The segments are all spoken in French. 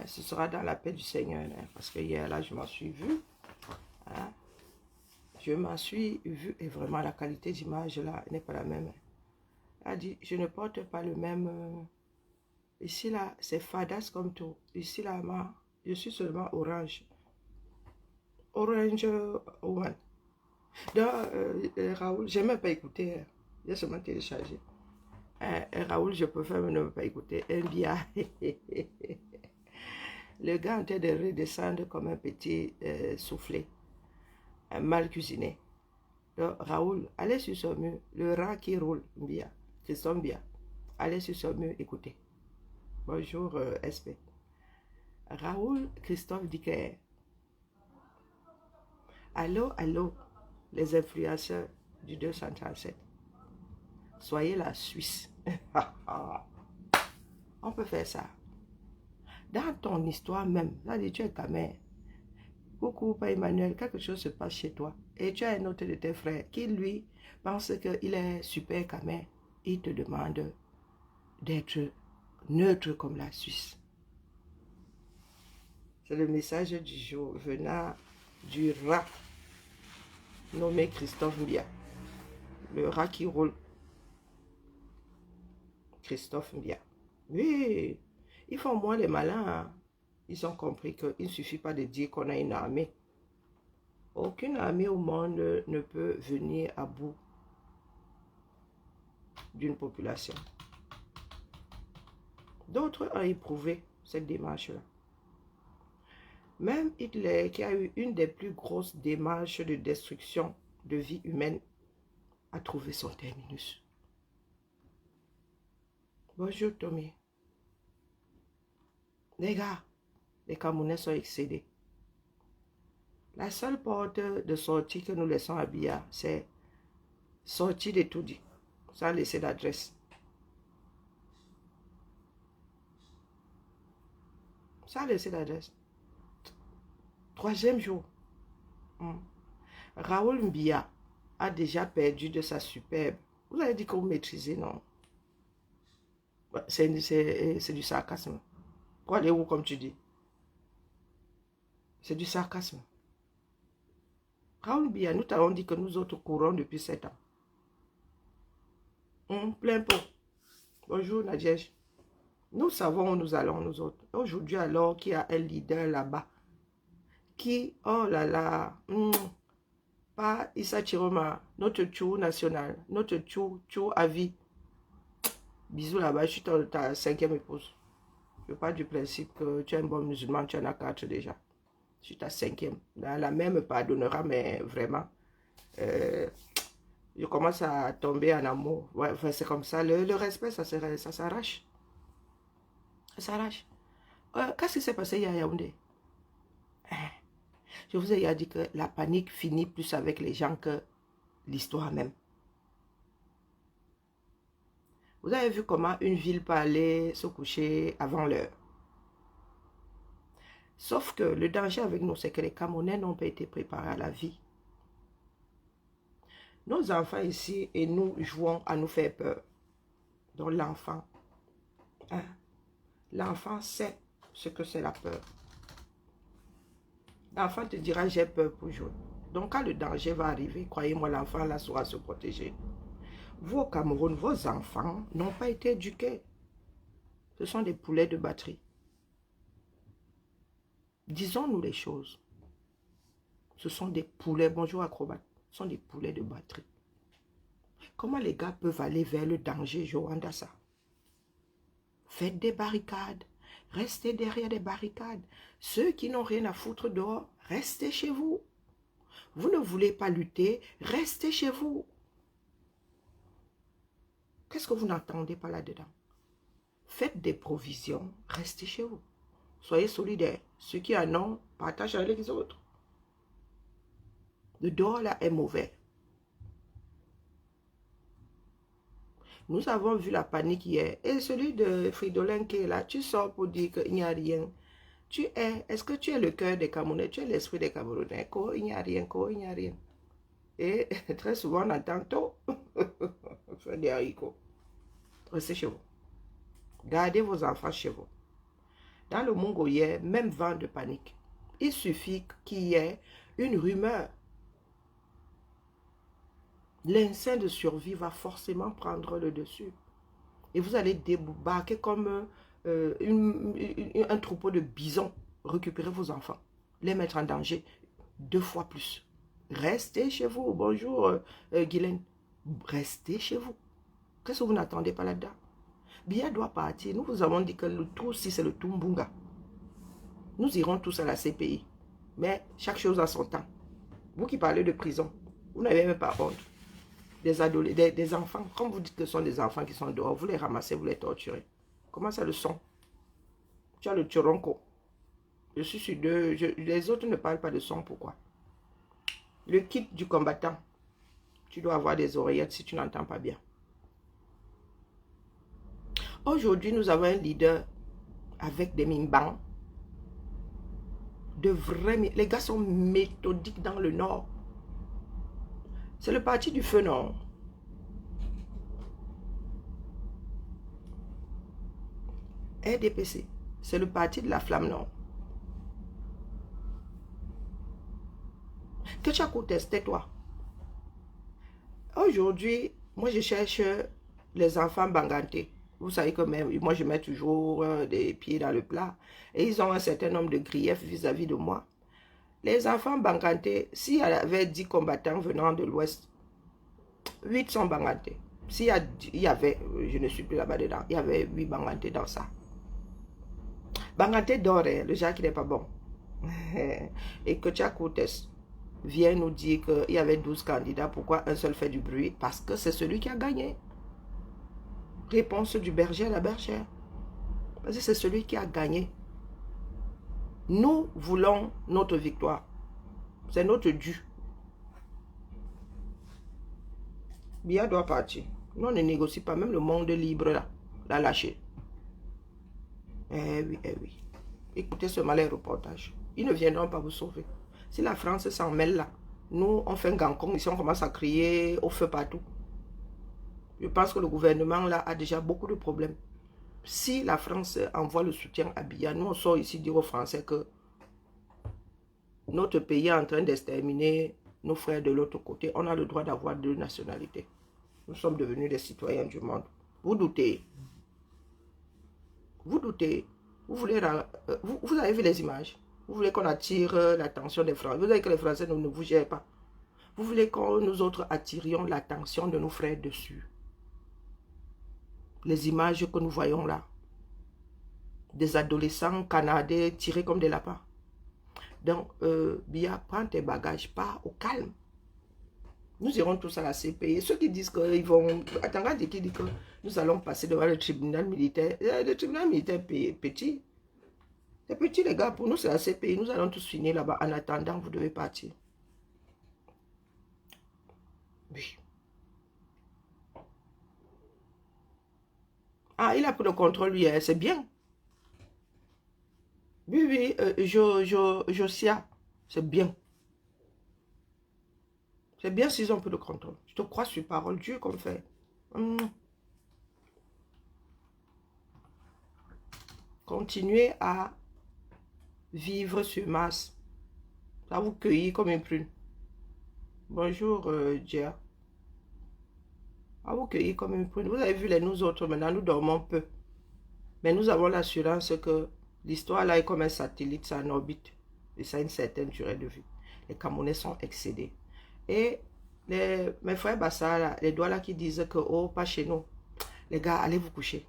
Ce sera dans la paix du Seigneur, hein, parce que hier, là, je m'en suis vue. Hein, je m'en suis vue et vraiment, la qualité d'image, là, n'est pas la même. Elle a dit, je ne porte pas le même... ici, là, c'est fadas comme tout. Ici, là, je suis seulement orange. Orange one. Donc, Raoul, je n'ai même pas écouté. Hein. J'ai seulement téléchargé. Raoul, je préfère ne pas écouter. Un bien. Le gars en train de redescendre comme un petit soufflé, mal cuisiné. Donc, Raoul, allez sur son mur, le rat qui roule, bien, Christophe bien. Allez sur son mur, écoutez. Bonjour, SP. Raoul Christophe Dicker. Allô, allô, les influenceurs du 237. Soyez la Suisse. On peut faire ça. Dans ton histoire même, là, tu es Camer. Coucou, pas Emmanuel, quelque chose se passe chez toi. Et tu as un autre de tes frères qui, lui, pense qu'il est super Camer. Il te demande d'être neutre comme la Suisse. C'est le message du jour venant du rat nommé Christophe Mbia. Le rat qui roule. Christophe Mbia. Oui, ils font moins les malins. Hein. Ils ont compris qu'il ne suffit pas de dire qu'on a une armée. Aucune armée au monde ne peut venir à bout d'une population. D'autres ont éprouvé cette démarche-là. Même Hitler, qui a eu une des plus grosses démarches de destruction de vie humaine, a trouvé son terminus. Bonjour Tommy. Les gars, les Camerounais sont excédés. La seule porte de sortie que nous laissons à Biya, c'est sortir de tout dit, sans laisser d'adresse. Sans laisser d'adresse. Troisième jour. Raoul Mbia a déjà perdu de sa superbe. Vous avez dit que vous maîtrisez, non? C'est du sarcasme. Quoi, les où, comme tu dis? C'est du sarcasme. Raoul Mbia, nous t'avons dit que nous autres courons depuis 7 ans. Plein pot. Bonjour Nadège. Nous savons où nous allons, nous autres. Aujourd'hui, alors qu'il y a un leader là-bas qui, oh là là, pas Issa Chiroma, notre tchou national, notre tchou à vie. Bisous là-bas, je suis ta 5e épouse. Je pars du principe que tu es un bon musulman, tu en as 4 déjà. Je suis ta 5e. La même me pardonnera, mais vraiment, je commence à tomber en amour. Ouais, enfin, c'est comme ça. Le respect, ça s'arrache. Ça s'arrache. Qu'est-ce qui s'est passé hier à Yaoundé? Je vous ai dit que la panique finit plus avec les gens que l'histoire même. Vous avez vu comment une ville peut aller se coucher avant l'heure. Sauf que le danger avec nous, c'est que les Camerounais n'ont pas été préparés à la vie. Nos enfants ici et nous jouons à nous faire peur. Donc l'enfant, hein, l'enfant sait ce que c'est la peur. L'enfant te dira j'ai peur pour jouer. Donc quand le danger va arriver, croyez-moi, l'enfant là saura se protéger. Vous au Cameroun, vos enfants n'ont pas été éduqués. Ce sont des poulets de batterie. Disons-nous les choses. Ce sont des poulets, bonjour acrobates, ce sont des poulets de batterie. Comment les gars peuvent aller vers le danger, Joanda ça? Faites des barricades, restez derrière des barricades. Ceux qui n'ont rien à foutre dehors, restez chez vous. Vous ne voulez pas lutter, restez chez vous. Qu'est-ce que vous n'entendez pas là-dedans? Faites des provisions, restez chez vous. Soyez solidaires. Ceux qui en ont, partagent avec les autres. Le dehors là est mauvais. Nous avons vu la panique hier. Et celui de Fridolin qui est là, tu sors pour dire qu'il n'y a rien. Est-ce que tu es le cœur des Camerounais? Tu es l'esprit des Camerounais? Il n'y a rien, il n'y a rien. Et très souvent on entend tôt. Faire des haricots. Restez chez vous. Gardez vos enfants chez vous. Dans le monde goyais, même vent de panique. Il suffit qu'il y ait une rumeur. L'instinct de survie va forcément prendre le dessus. Et vous allez débarquer comme un troupeau de bisons, récupérer vos enfants, les mettre en danger 2 fois plus. Restez chez vous. Bonjour, Guylaine. Restez chez vous. Qu'est-ce que vous n'attendez pas là-dedans? Bia doit partir. Nous vous avons dit que le tout, si c'est le Tumbunga. Nous irons tous à la CPI. Mais chaque chose a son temps. Vous qui parlez de prison, vous n'avez même pas honte. Des enfants, comme vous dites que ce sont des enfants qui sont dehors, vous les ramassez, vous les torturez. Comment ça le sont? Tu as le Tchoronko. Je suis sur deux. Les autres ne parlent pas de son, pourquoi? Le kit du combattant. Tu dois avoir des oreillettes si tu n'entends pas bien. Aujourd'hui, nous avons un leader avec des mimbans. De vrais... Les gars sont méthodiques dans le Nord. C'est le parti du feu Nord. RDPC, c'est le parti de la flamme Nord. Que tu as contesté, toi? Aujourd'hui, moi, je cherche les enfants bangantés. Vous savez que même, moi, je mets toujours des pieds dans le plat. Et ils ont un certain nombre de griefs vis-à-vis de moi. Les enfants bangantés, s'il y avait 10 combattants venant de l'Ouest, 8 sont bangantés. S'il y avait, je ne suis plus là-bas dedans, il y avait 8 bangantés dans ça. Banganté dort, le genre qui n'est pas bon. Et que Tchakoutes vient nous dire qu'il y avait 12 candidats, pourquoi un seul fait du bruit? Parce que c'est celui qui a gagné. Réponse du berger à la bergère. Parce que c'est celui qui a gagné. Nous voulons notre victoire. C'est notre dû. Bia doit partir. Nous, on ne négocie pas. Même le monde libre, là, l'a lâché. Eh oui, eh oui. Écoutez ce malin reportage. Ils ne viendront pas vous sauver. Si la France s'en mêle là, nous, on fait un gancon ici, on commence à crier au feu partout. Je pense que le gouvernement là a déjà beaucoup de problèmes. Si la France envoie le soutien à Biya, nous on sort ici dire aux Français que notre pays est en train d'exterminer nos frères de l'autre côté. On a le droit d'avoir 2 nationalités. Nous sommes devenus des citoyens du monde. Vous doutez? Vous doutez? Vous voulez... Vous avez vu les images? Vous voulez qu'on attire l'attention des Français? Vous savez que les Français ne vous gèrent pas. Vous voulez que nous autres attirions l'attention de nos frères dessus. Les images que nous voyons là. Des adolescents canadiens tirés comme des lapins. Donc, Bia, prends tes bagages, pars au calme. Nous irons tous à la CPI. Ceux qui disent qu'ils vont... Attends, qui dit que nous allons passer devant le tribunal militaire. Le tribunal militaire est petit. C'est petit, les gars. Pour nous, c'est la CPI. Nous allons tous finir là-bas. En attendant, vous devez partir. Oui. Ah, il a pris le contrôle, lui. C'est bien. Oui, oui. Josia. C'est bien. C'est bien s'ils ont pris le contrôle. Je te crois sur parole. Dieu qu'on fait. Continuez à vivre sur Mars. Ça vous cueillir comme une prune. Bonjour, Dia. À vous cueillir comme une prune. Vous avez vu nous autres, maintenant nous dormons peu. Mais nous avons l'assurance que l'histoire là est comme un satellite, ça en orbite. Et ça a une certaine durée de vie. Les Camerounais sont excédés. Et mes frères Bassa, les doigts là qui disent que, oh, pas chez nous. Les gars, allez vous coucher.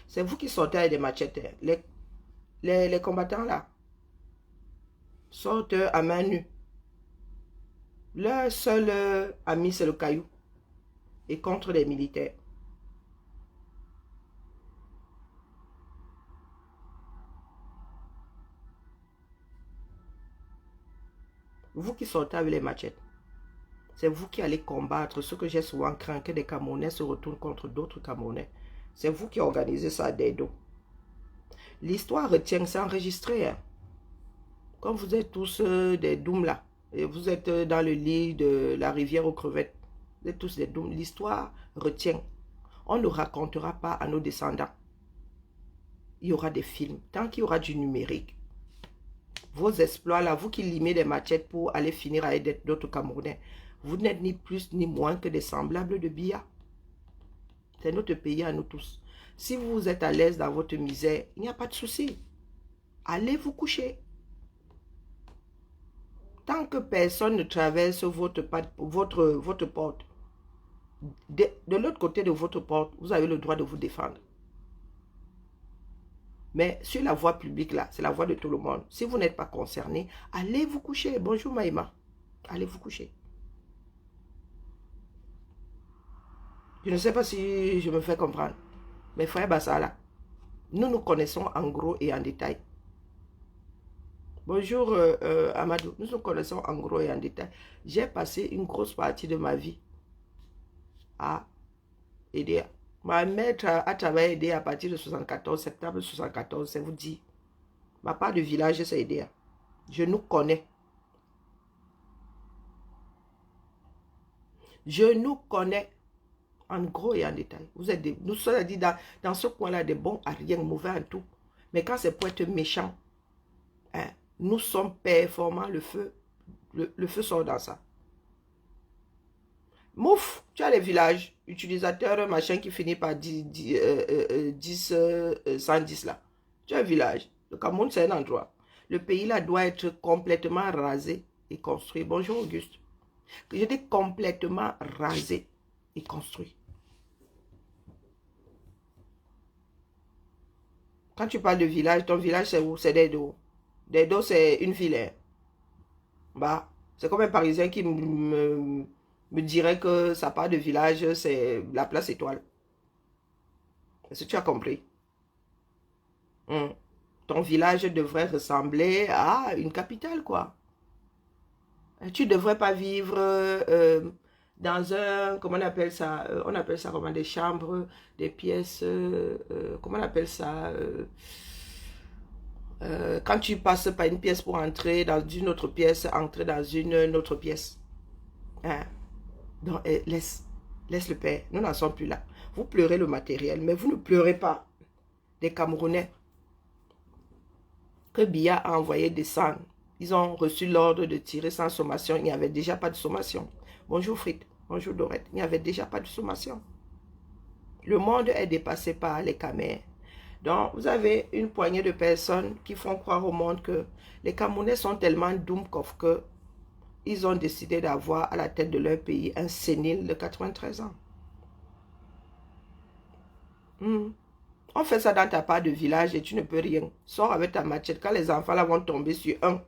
C'est vous qui sortez avec des machettes. Les combattants là sortent à main nue. Leur seul ami, c'est le caillou. Et contre les militaires. Vous qui sortez avec les machettes. C'est vous qui allez combattre ce que j'ai souvent craint, que des Camerounais se retournent contre d'autres Camerounais. C'est vous qui organisez ça des dos. L'histoire retient, c'est enregistré. Hein. Quand vous êtes tous des dooms là, et vous êtes dans le lit de la rivière aux crevettes, vous êtes tous des dooms, l'histoire retient. On ne racontera pas à nos descendants. il y aura des films. Tant qu'il y aura du numérique, vos exploits là, vous qui limez des machettes pour aller finir avec d'autres Camerounais, vous n'êtes ni plus ni moins que des semblables de Biya. C'est notre pays à nous tous. Si vous êtes à l'aise dans votre misère, il n'y a pas de souci. Allez vous coucher. Tant que personne ne traverse votre porte, de l'autre côté de votre porte, vous avez le droit de vous défendre. Mais sur la voie publique, là, c'est la voie de tout le monde. Si vous n'êtes pas concerné, allez vous coucher. Bonjour Maïma. Allez vous coucher. Je ne sais pas si je me fais comprendre. Mais frère Bassala, nous nous connaissons en gros et en détail. Bonjour Amadou, nous nous connaissons en gros et en détail. J'ai passé une grosse partie de ma vie à aider. Ma maître a travaillé aidé à partir de 74, septembre 74, c'est vous dire. Ma part de village, c'est aider. Je nous connais. Je nous connais en gros et en détail. Vous êtes nous sommes dit dans ce coin-là des bons à rien, mauvais en tout. Mais quand c'est pour être méchant, hein, nous sommes performants, le feu sort dans ça. Mouf, tu as les villages, utilisateurs, machin qui finit par 110 là. Tu as un village. Le Cameroun, c'est un endroit. Le pays là doit être complètement rasé et construit. Bonjour Auguste. Je dis complètement rasé et construit. Quand tu parles de village, ton village c'est où? C'est Dedo. Dedo c'est une ville. Hein. Bah, c'est comme un Parisien qui me dirait que sa part de village, c'est la place étoile. Est-ce que tu as compris? Ton village devrait ressembler à une capitale, quoi. Tu ne devrais pas vivre dans un, comment on appelle ça? On appelle ça comment? Des chambres, des pièces, comment on appelle ça? Quand tu passes par une pièce pour entrer dans une autre pièce, entrer dans une autre pièce. Hein? Donc, laisse le père. Nous n'en sommes plus là. Vous pleurez le matériel, mais vous ne pleurez pas des Camerounais que Biya a envoyé descendre. Ils ont reçu l'ordre de tirer sans sommation. Il n'y avait déjà pas de sommation. Bonjour Frit, bonjour Dorette. Il n'y avait déjà pas de sommation. Le monde est dépassé par les Camers. Donc, vous avez une poignée de personnes qui font croire au monde que les Camerounais sont tellement doumkov que ils ont décidé d'avoir à la tête de leur pays un sénile de 93 ans. On fait ça dans ta part de village et tu ne peux rien. Sors avec ta machette. Quand les enfants là vont tomber sur un,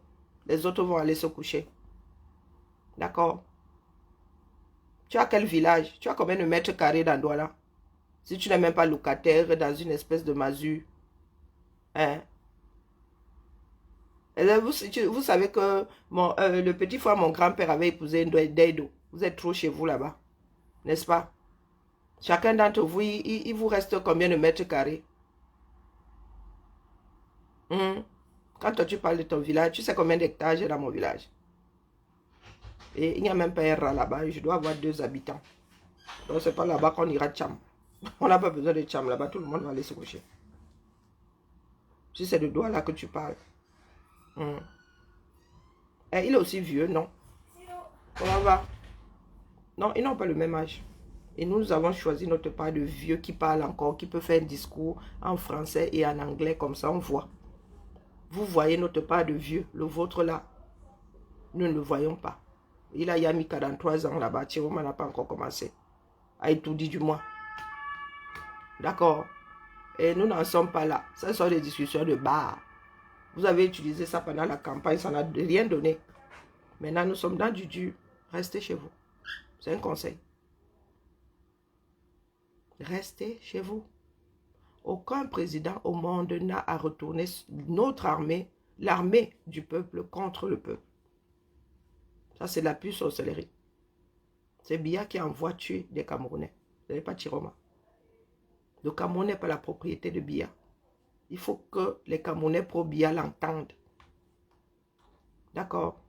les autres vont aller se coucher. D'accord? Tu as quel village? Tu as combien de mètres carrés dans Douala? Si tu n'es même pas locataire dans une espèce de masure. Hein? Et là, vous savez que le petit frère, mon grand-père avait épousé une Dedo. Vous êtes trop chez vous là-bas. N'est-ce pas? Chacun d'entre vous, il vous reste combien de mètres carrés? Quand toi, tu parles de ton village, tu sais combien d'hectares j'ai dans mon village? Et il n'y a même pas un rat là-bas. Je dois avoir 2 habitants. Donc, c'est pas là-bas qu'on ira cham. On n'a pas besoin de cham là-bas. Tout le monde va aller se coucher. Si c'est de Douala que tu parles. Et il est aussi vieux, non? Comment va? Non, ils n'ont pas le même âge. Et nous avons choisi notre part de vieux qui parle encore, qui peut faire un discours en français et en anglais, comme ça on voit. Vous voyez notre part de vieux, le vôtre là, nous ne le voyons pas. Il a mis 43 ans là-bas, Thierry n'a pas encore commencé. A étudié du moins. D'accord? Et nous n'en sommes pas là. Ce sont des discussions de bar. Vous avez utilisé ça pendant la campagne, ça n'a rien donné. Maintenant, nous sommes dans du dur. Restez chez vous. C'est un conseil. Restez chez vous. Aucun président au monde n'a à retourner notre armée, l'armée du peuple contre le peuple. Ça, c'est la pure sorcellerie. C'est Biya qui envoie tuer des Camerounais. Ce n'est pas Chiroma. Le Cameroun n'est pas la propriété de Biya. Il faut que les Camerounais pro-Biya l'entendent. D'accord?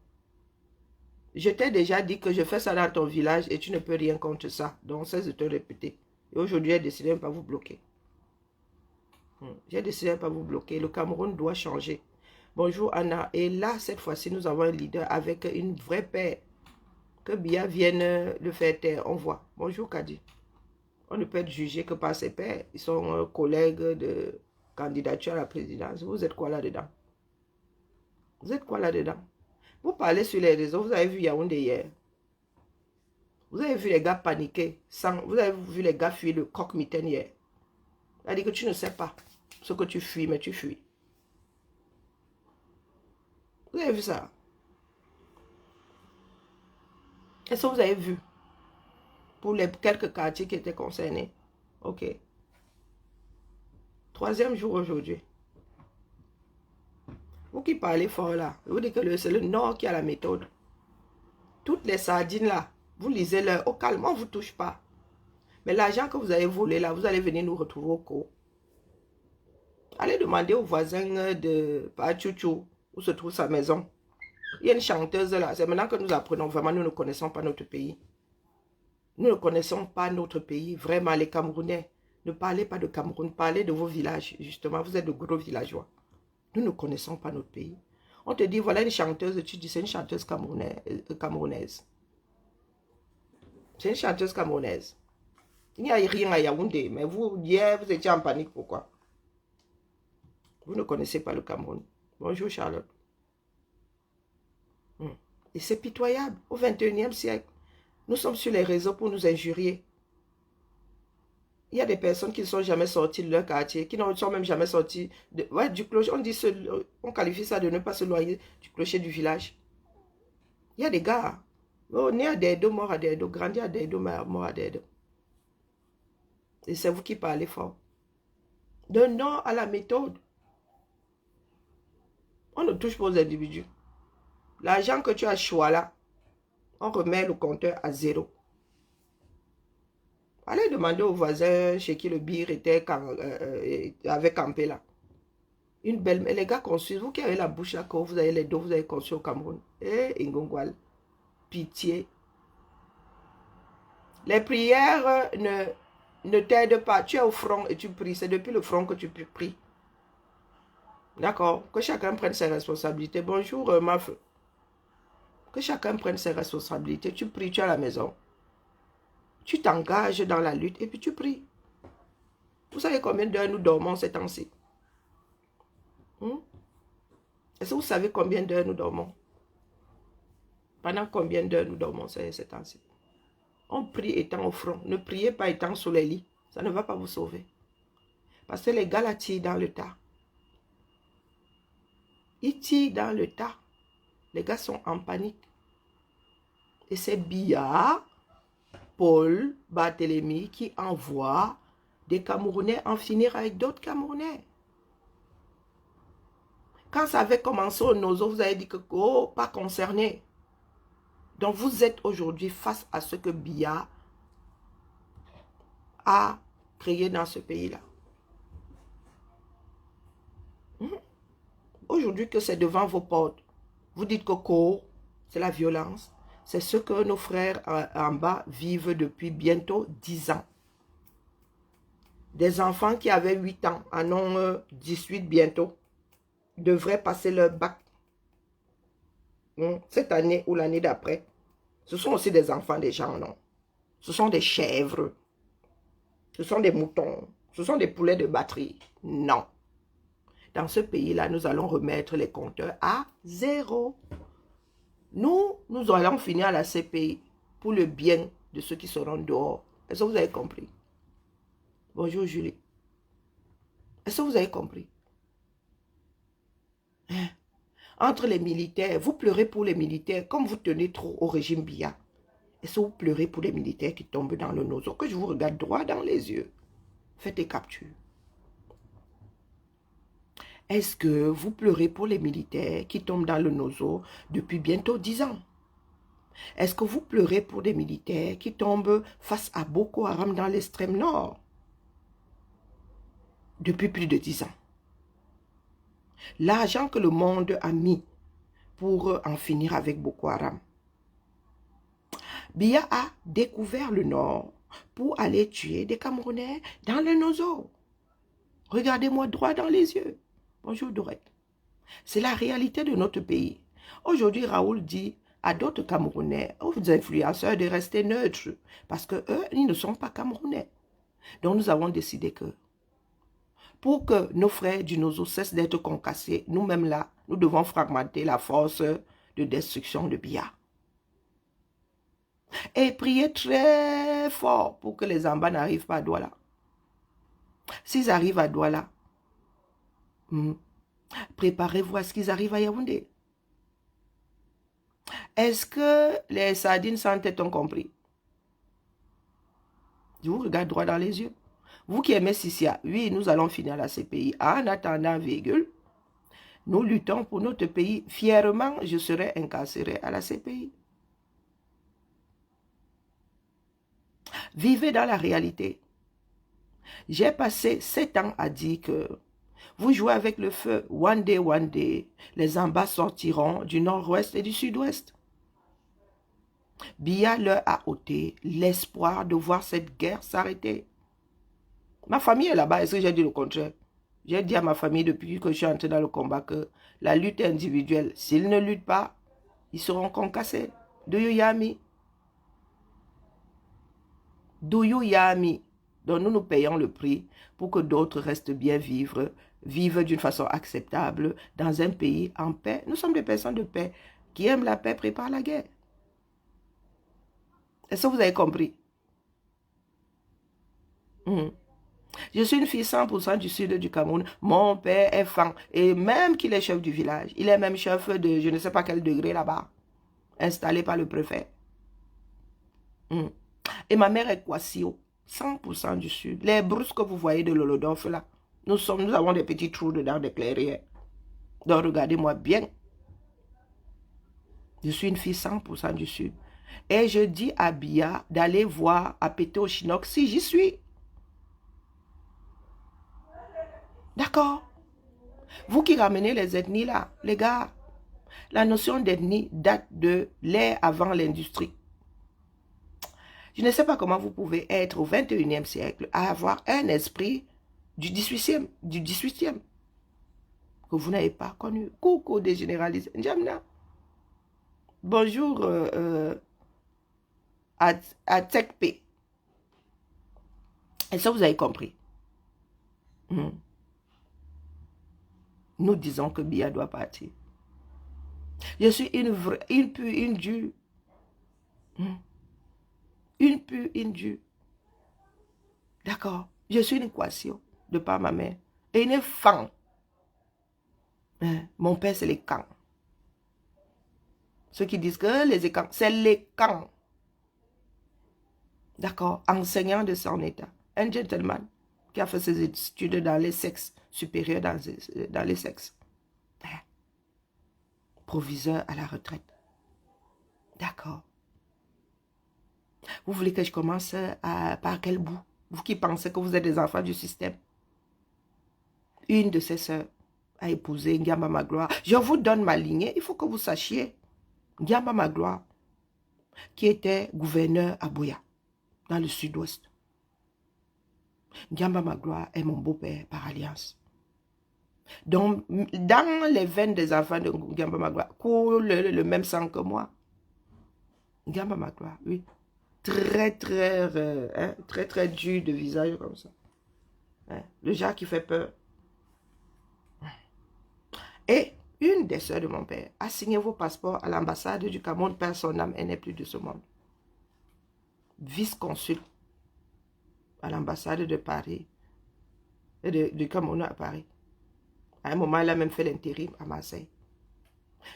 Je t'ai déjà dit que je fais ça dans ton village et tu ne peux rien contre ça. Donc, cesse de te répéter. Et aujourd'hui, j'ai décidé de ne pas vous bloquer. J'ai décidé de ne pas vous bloquer. Le Cameroun doit changer. Bonjour Anna. Et là, cette fois-ci, nous avons un leader avec une vraie paix. Que Biya vienne le faire taire. On voit. Bonjour Kadi. On ne peut être jugé que par ses pairs. Ils sont collègues de candidature à la présidence. Vous êtes quoi là-dedans? Vous êtes quoi là-dedans? Vous parlez sur les réseaux. Vous avez vu Yaoundé hier. Vous avez vu les gars paniquer. Vous avez vu les gars fuir le coq-mitaine hier. C'est-à-dire que tu ne sais pas ce que tu fuis, mais tu fuis. Vous avez vu ça? Est-ce que vous avez vu? Pour les quelques quartiers qui étaient concernés. Ok. 3e jour aujourd'hui. Vous qui parlez fort là, je vous dis que c'est le Nord qui a la méthode. Toutes les sardines là, vous lisez-leur au calme, on ne vous touche pas. Mais l'argent que vous avez volé là, vous allez venir nous retrouver au cours. Allez demander aux voisins de Pachouchou où se trouve sa maison. Il y a une chanteuse là, c'est maintenant que nous apprenons, vraiment nous ne connaissons pas notre pays. Nous ne connaissons pas notre pays, vraiment les Camerounais. Ne parlez pas de Cameroun, parlez de vos villages, justement, vous êtes de gros villageois. Nous ne connaissons pas notre pays. On te dit, voilà une chanteuse, tu dis, c'est une chanteuse camerounaise. C'est une chanteuse camerounaise. Il n'y a rien à Yaoundé, mais vous, hier, vous étiez en panique, pourquoi? Vous ne connaissez pas le Cameroun. Bonjour Charlotte. Et c'est pitoyable, au 21e siècle. Nous sommes sur les réseaux pour nous injurier. Il y a des personnes qui ne sont jamais sorties de leur quartier, qui ne sont même jamais sorties du clocher. On qualifie ça de ne pas se loyer du clocher du village. Il y a des gars, né à Dedo, mort à Dedo, grandi à Dedo, mort à Dedo. Et c'est vous qui parlez fort. De non à la méthode. On ne touche pas aux individus. L'argent que tu as choisi là, on remet le compteur à 0. Allez demander aux voisins chez qui le bir avait campé là. Une belle... Les gars construisent, vous qui avez la bouche là, quand vous avez les dos, vous avez construit au Cameroun. Eh, Ngongwal, pitié. Les prières ne t'aident pas. Tu es au front et tu pries. C'est depuis le front que tu pries. D'accord? Que chacun prenne ses responsabilités. Bonjour, ma feu. Que chacun prenne ses responsabilités. Tu pries, tu es à la maison. Tu t'engages dans la lutte et puis tu pries. Vous savez combien d'heures nous dormons ces temps-ci? Est-ce que vous savez combien d'heures nous dormons? Pendant combien d'heures nous dormons ces temps-ci? On prie étant au front. Ne priez pas étant sous les lits. Ça ne va pas vous sauver. Parce que les gars là tirent dans le tas. Ils tirent dans le tas. Les gars sont en panique. Et c'est Biya, Paul, Barthélemy qui envoie des Camerounais en finir avec d'autres Camerounais. Quand ça avait commencé au Nozo, vous avez dit que oh, pas concerné. Donc vous êtes aujourd'hui face à ce que Biya a créé dans ce pays-là. Aujourd'hui que c'est devant vos portes, vous dites que c'est la violence. C'est ce que nos frères en bas vivent depuis bientôt 10 ans. Des enfants qui avaient 8 ans, en ont 18 bientôt, devraient passer leur bac cette année ou l'année d'après. Ce sont aussi des enfants des gens, non? Ce sont des chèvres. Ce sont des moutons. Ce sont des poulets de batterie. Non. Dans ce pays-là, nous allons remettre les compteurs à 0. Nous allons finir à la CPI pour le bien de ceux qui seront dehors. Est-ce que vous avez compris? Bonjour Julie. Est-ce que vous avez compris? Entre les militaires, vous pleurez pour les militaires comme vous tenez trop au régime Biya. Est-ce que vous pleurez pour les militaires qui tombent dans le nozo? Que je vous regarde droit dans les yeux. Faites des captures. Est-ce que vous pleurez pour les militaires qui tombent dans le nozo depuis bientôt 10 ans? Est-ce que vous pleurez pour des militaires qui tombent face à Boko Haram dans l'extrême nord depuis plus de 10 ans? L'argent que le monde a mis pour en finir avec Boko Haram. Biya a découvert le nord pour aller tuer des Camerounais dans le nozo. Regardez-moi droit dans les yeux. Bonjour Dorette. C'est la réalité de notre pays. Aujourd'hui, Raoul dit à d'autres Camerounais, aux influenceurs, de rester neutres. Parce que eux, ils ne sont pas Camerounais. Donc nous avons décidé que pour que nos frères du Nozo cessent d'être concassés, nous-mêmes là, nous devons fragmenter la force de destruction de Biya. Et prier très fort pour que les Amba n'arrivent pas à Douala. S'ils arrivent à Douala, préparez-vous à ce qu'ils arrivent à Yaoundé. Est-ce que les sardines sans tête ont compris? Je vous regarde droit dans les yeux. Vous qui aimez Sissia, oui, nous allons finir la CPI. En attendant, virgule, nous luttons pour notre pays. Fièrement, je serai incarcéré à la CPI. Vivez dans la réalité. J'ai passé 7 ans à dire que vous jouez avec le feu. One day, les Amba sortiront du nord-ouest et du sud-ouest. Biya leur a ôté l'espoir de voir cette guerre s'arrêter. Ma famille est là-bas. Est-ce que j'ai dit le contraire? J'ai dit à ma famille depuis que je suis entré dans le combat que la lutte est individuelle. S'ils ne luttent pas, ils seront concassés. Do you hear me? Do you hear me? Donc nous payons le prix pour que d'autres restent bien vivre d'une façon acceptable dans un pays en paix. Nous sommes des personnes de paix qui aiment la paix, préparent la guerre. Est-ce que vous avez compris? Je suis une fille 100% du sud du Cameroun. Mon père est fan. Et même qu'il est chef du village, il est même chef de je ne sais pas quel degré là-bas, installé par le préfet. Et ma mère est Kwasio, 100% du sud. Les brousses que vous voyez de l'Olodorf là, nous avons des petits trous dedans, des clairières. Donc regardez-moi bien. Je suis une fille 100% du sud. Et je dis à Biya d'aller voir à Pété au Chinook si j'y suis. D'accord? Vous qui ramenez les ethnies là, les gars, la notion d'ethnie date de l'ère avant l'industrie. Je ne sais pas comment vous pouvez être au 21e siècle à avoir un esprit du 18e que vous n'avez pas connu. Coucou dégénéralisé. Njamna. Bonjour à Tekpe. Et ça, vous avez compris. Nous disons que Biya doit partir. Je suis une vraie, une pure, une dure. Une pure, une dure. D'accord. Je suis une équation de par ma mère. Et une femme. Mon père, c'est les camps. Ceux qui disent que les écans, c'est les camps. D'accord. Enseignant de son état. Un gentleman qui a fait ses études dans les sexes supérieurs, dans les sexes. Proviseur à la retraite. D'accord. Vous voulez que je commence par quel bout? Vous qui pensez que vous êtes des enfants du système. Une de ses sœurs a épousé Ngiamba Magloire. Je vous donne ma lignée. Il faut que vous sachiez. Ngiamba Magloire, qui était gouverneur à Buea, dans le sud-ouest. Ngiamba Magloire est mon beau-père par alliance. Donc, dans les veines des enfants de Ngiamba Magloire, coule le même sang que moi. Ngiamba Magloire, oui. Très, très dur de visage comme ça. Le genre qui fait peur. Et une des sœurs de mon père a signé vos passeports à l'ambassade du Cameroun. Père son âme, elle n'est plus de ce monde. Vice-consul à l'ambassade de Paris, du Cameroun à Paris. À un moment, elle a même fait l'intérim à Marseille.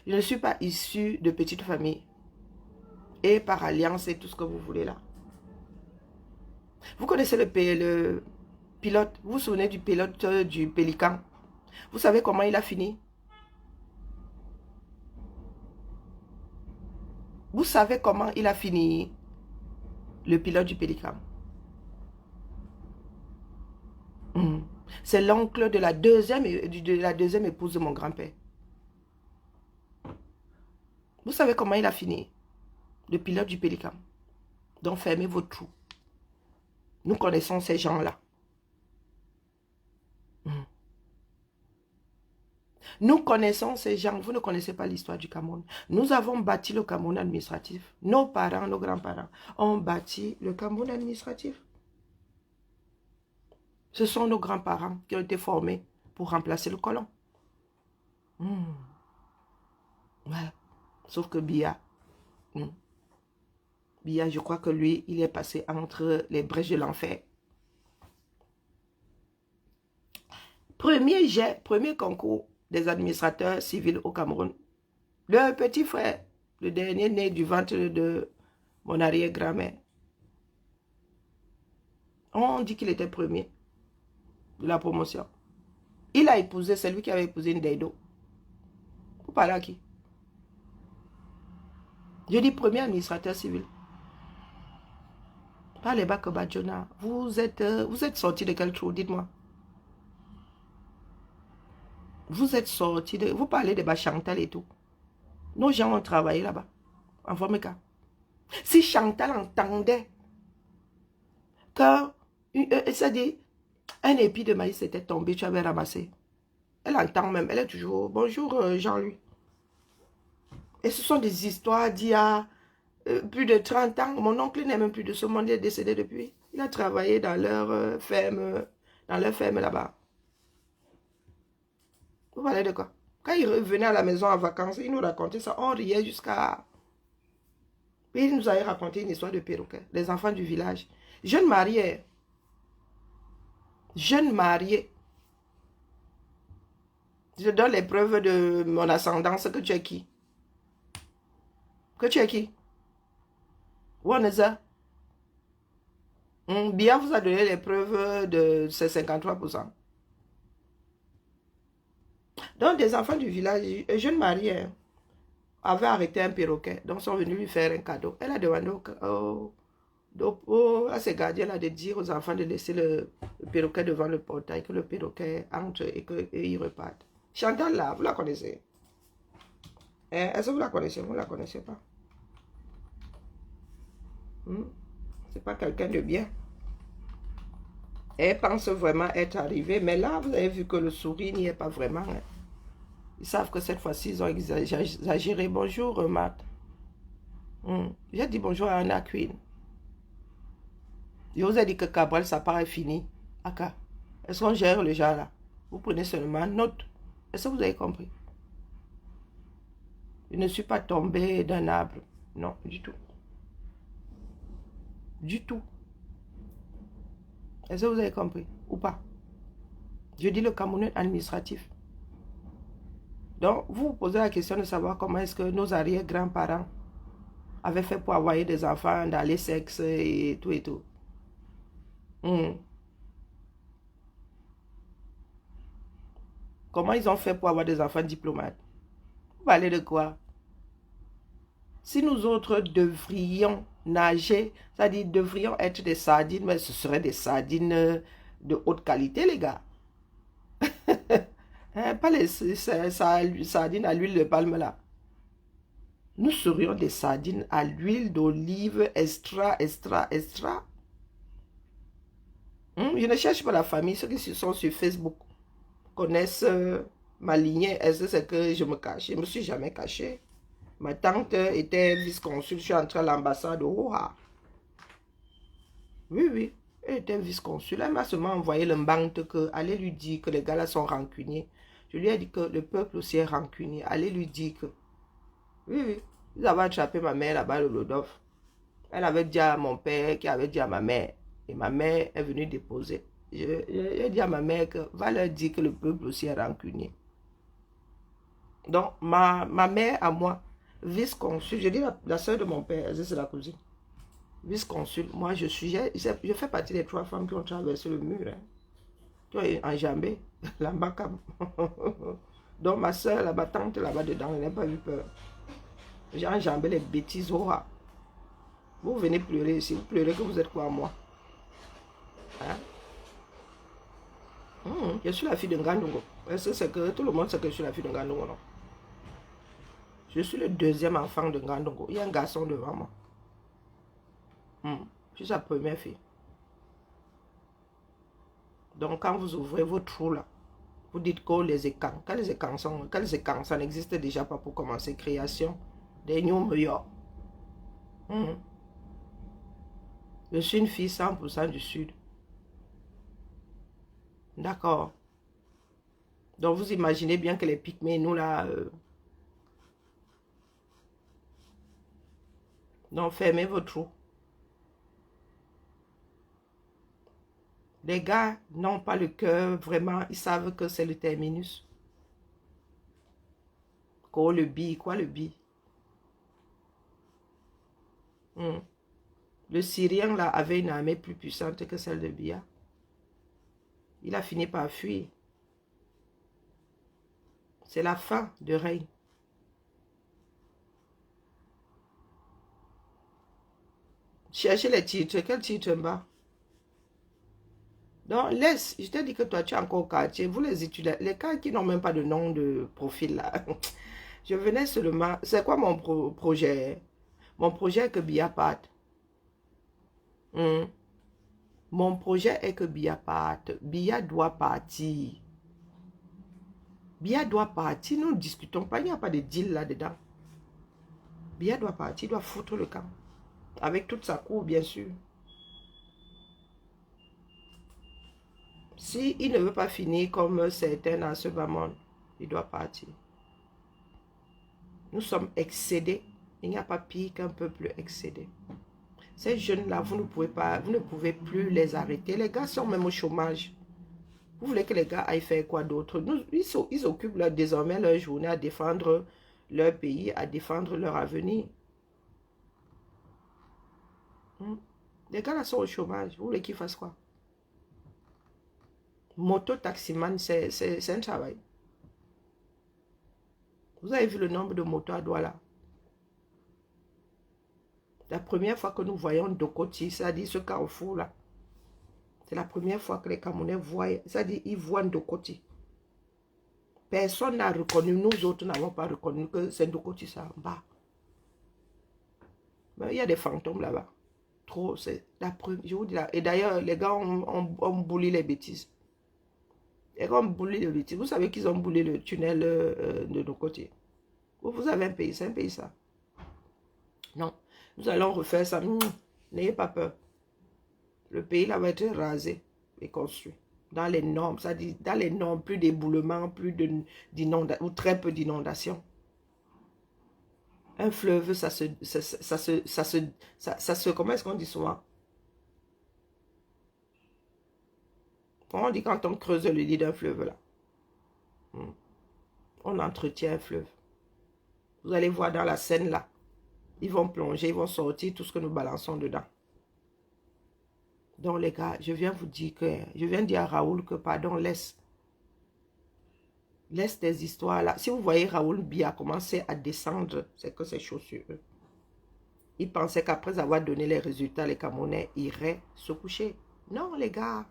Je ne suis pas issue de petite famille. Et par alliance et tout ce que vous voulez là. Vous connaissez le pilote. Vous vous souvenez du pilote du Pélican? Vous savez comment il a fini? Vous savez comment il a fini, le pilote du Pélican? C'est l'oncle de la deuxième épouse de mon grand-père. Vous savez comment il a fini? Le pilote du Pélican. Donc fermez vos trous. Nous connaissons ces gens-là. Nous connaissons ces gens. Vous ne connaissez pas l'histoire du Cameroun. Nous avons bâti le Cameroun administratif. Nos parents, nos grands-parents ont bâti le Cameroun administratif. Ce sont nos grands-parents qui ont été formés pour remplacer le colon. Voilà. Sauf que Biya, Biya, je crois que lui, il est passé entre les brèches de l'enfer. Premier concours des administrateurs civils au Cameroun. Le petit frère, le dernier né du ventre de mon arrière-grand-mère. On dit qu'il était premier de la promotion. Il a épousé, c'est lui qui avait épousé Ndeido. Vous parlez à qui? Je dis premier administrateur civil. Pas les bacs Badjona. Vous êtes sorti de quel trou, dites-moi. Vous êtes sorti de... Vous parlez de Chantal et tout. Nos gens ont travaillé là-bas. En Formeka. Si Chantal entendait que... ça dit, un épi de maïs était tombé, tu avais ramassé. Elle entend même. Elle est toujours... Bonjour Jean-Louis. Et ce sont des histoires d'il y a plus de 30 ans. Mon oncle n'est même plus de ce monde, il est décédé depuis. Il a travaillé dans leur ferme là-bas. Vous parlez de quoi? Quand il revenait à la maison en vacances, il nous racontait ça. On riait jusqu'à... Puis il nous avait raconté une histoire de perroquet. Les enfants du village. Jeune marié. Jeune marié. Je donne les preuves de mon ascendance. Que tu es qui? Que tu es qui? Waneza. Bien vous a donné les preuves de ces 53%. Donc, des enfants du village, un jeune marié avait arrêté un perroquet. Donc, ils sont venus lui faire un cadeau. Elle a demandé à ses gardiens là, de dire aux enfants de laisser le perroquet devant le portail, que le perroquet entre et qu'il reparte. Chantal là, vous la connaissez? Est-ce que vous la connaissez? Vous ne la connaissez pas? C'est pas quelqu'un de bien. Elle pense vraiment être arrivée, mais là, vous avez vu que le sourire n'y est pas vraiment. Hein. Ils savent que cette fois-ci, ils ont exagéré. Bonjour, Matt. J'ai dit bonjour à Anna Queen. Je vous ai dit que Cabral, sa part est finie. Aka, est-ce qu'on gère le genre là? Vous prenez seulement note. Est-ce que vous avez compris? Je ne suis pas tombé d'un arbre. Non, du tout. Du tout. Est-ce que vous avez compris? Ou pas? Je dis le Cameroun administratif. Donc, vous vous posez la question de savoir comment est-ce que nos arrière-grands-parents avaient fait pour envoyer des enfants dans les sexes et tout et tout. Comment ils ont fait pour avoir des enfants diplomates? Vous parlez de quoi? Si nous autres devrions nager, c'est-à-dire devrions être des sardines, mais ce seraient des sardines de haute qualité, les gars. Pas les sardines à l'huile de palme là. Nous serions des sardines à l'huile d'olive extra. Je ne cherche pas la famille. Ceux qui sont sur Facebook connaissent ma lignée. Est-ce que c'est que je me cache? Je ne me suis jamais caché. Ma tante était vice-consul. Je suis entrée à l'ambassade de Oha. Oui. Elle était vice-consul. Elle m'a seulement envoyé le mbante que allez lui dire que les gars là sont rancuniers. Je lui ai dit que le peuple aussi est rancunier. Allez lui dire que... Oui. Ils avaient attrapé ma mère là-bas, le Lodov. Elle avait dit à mon père, qui avait dit à ma mère. Et ma mère est venue déposer. J'ai dit à ma mère que va leur dire que le peuple aussi est rancunier. Donc, ma mère à moi, vice-consul, je dis la soeur de mon père, c'est la cousine. Vice-consul, moi je fais partie des 3 femmes qui ont traversé le mur. Hein. Qui ont enjambé là-bas. Donc ma soeur, la tante là-bas dedans, elle n'a pas eu peur. J'ai enjambé les bêtises. Vous venez pleurer ici, vous pleurez que vous êtes quoi à moi? Hein? Je suis la fille de Ngandongo. Est-ce que c'est que tout le monde sait que je suis la fille de Ngandongo, non? Je suis le 2e enfant de Ngandongo. Il y a un garçon devant moi. Je suis sa première fille. Donc quand vous ouvrez vos trous là, Vous dites que les écans, quels écans, ça n'existe déjà pas pour commencer. Création des New York. Je suis une fille 100% du Sud. D'accord. Donc vous imaginez bien que les pygmées, nous là... donc fermez vos trous. Les gars n'ont pas le cœur, vraiment, ils savent que c'est le terminus. Quoi le bi, quoi le bi? Le Syrien là avait une armée plus puissante que celle de Bia. Il a fini par fuir. C'est la fin de règne. Cherchez les titres. Quel titre bas? Donc, laisse. Je t'ai dit que toi, tu es encore au quartier. Vous les étudiez. Les cas qui n'ont même pas de nom de profil là. Je venais seulement... C'est quoi mon projet? Mon projet est que Bia parte. Mon projet est que Bia parte. Bia doit partir. Bia doit partir. Nous ne discutons pas. Il n'y a pas de deal là-dedans. Bia doit partir. Il doit foutre le camp. Avec toute sa cour, bien sûr. Si il ne veut pas finir comme certains dans ce bas monde, il doit partir. Nous sommes excédés. Il n'y a pas pire qu'un peuple excédé. Ces jeunes-là, vous ne pouvez plus les arrêter. Les gars sont même au chômage. Vous voulez que les gars aillent faire quoi d'autre? Ils occupent désormais leur journée à défendre leur pays, à défendre leur avenir. Les gars là sont au chômage. Vous voulez qu'ils fassent quoi? Moto taximan, c'est un travail. Vous avez vu le nombre de motos à Douala? La première fois que nous voyons Dokoti, c'est-à-dire ce carrefour là, c'est la première fois que les Camerounais voient, c'est-à-dire ils voient Dokoti. Personne n'a reconnu, nous autres n'avons pas reconnu que c'est Dokoti ça en bas. Mais il y a des fantômes là-bas. Trop, c'est la première, je vous dis là. Et d'ailleurs, les gars ont bouli les bêtises. Les gars ont bouli les bêtises. Vous savez qu'ils ont boulé le tunnel de Dokoti. Vous avez un pays, c'est un pays ça. Non. Nous allons refaire ça. N'ayez pas peur. Le pays là va être rasé et construit. Dans les normes, ça dit dans les normes, plus d'éboulements, plus d'inondations, ou très peu d'inondations. Un fleuve, ça se comment est-ce qu'on dit souvent? Comment on dit quand on creuse le lit d'un fleuve là? On entretient un fleuve. Vous allez voir dans la Seine là. Ils vont plonger, ils vont sortir tout ce que nous balançons dedans. Donc les gars, je viens dire à Raoul que pardon, laisse des histoires là. Si vous voyez Raoul Bia commencer à descendre, c'est que c'est chaud sur eux. Ils pensaient qu'après avoir donné les résultats, les Camerounais iraient se coucher. Non les gars,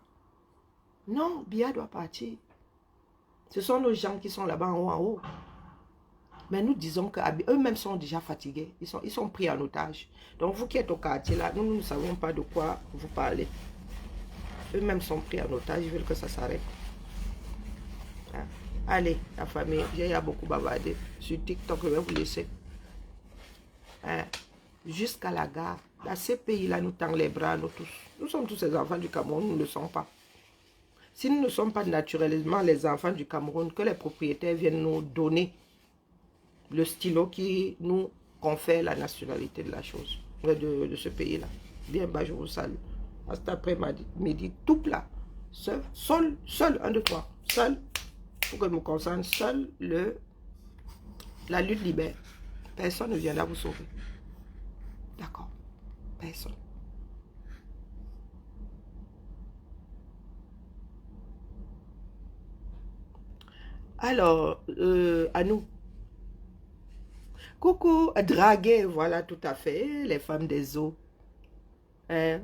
non, Bia doit partir. Ce sont nos gens qui sont là-bas en haut. Mais nous disons qu'eux-mêmes sont déjà fatigués. Ils sont pris en otage. Donc vous qui êtes au quartier là, nous ne savons pas de quoi vous parlez. Eux-mêmes sont pris en otage. Ils veulent que ça s'arrête. Hein? Allez, la famille, j'ai beaucoup bavardé. Sur TikTok, je vais vous laisser. Hein? Jusqu'à la gare. La CPI là nous tend les bras, nous tous. Nous sommes tous les enfants du Cameroun, nous ne le sommes pas. Si nous ne sommes pas naturellement les enfants du Cameroun, que les propriétaires viennent nous donner le stylo qui nous confère la nationalité de la chose, de ce pays-là. Bien, bah, je vous salue. À cet après-midi, tout plat. Seul, 1, 2, 3. Seul, pour que je me concentre, seul la lutte libère. Personne ne viendra vous sauver. D'accord? Personne. Alors, à nous. Coucou, draguer, voilà tout à fait, les femmes des eaux. Hein?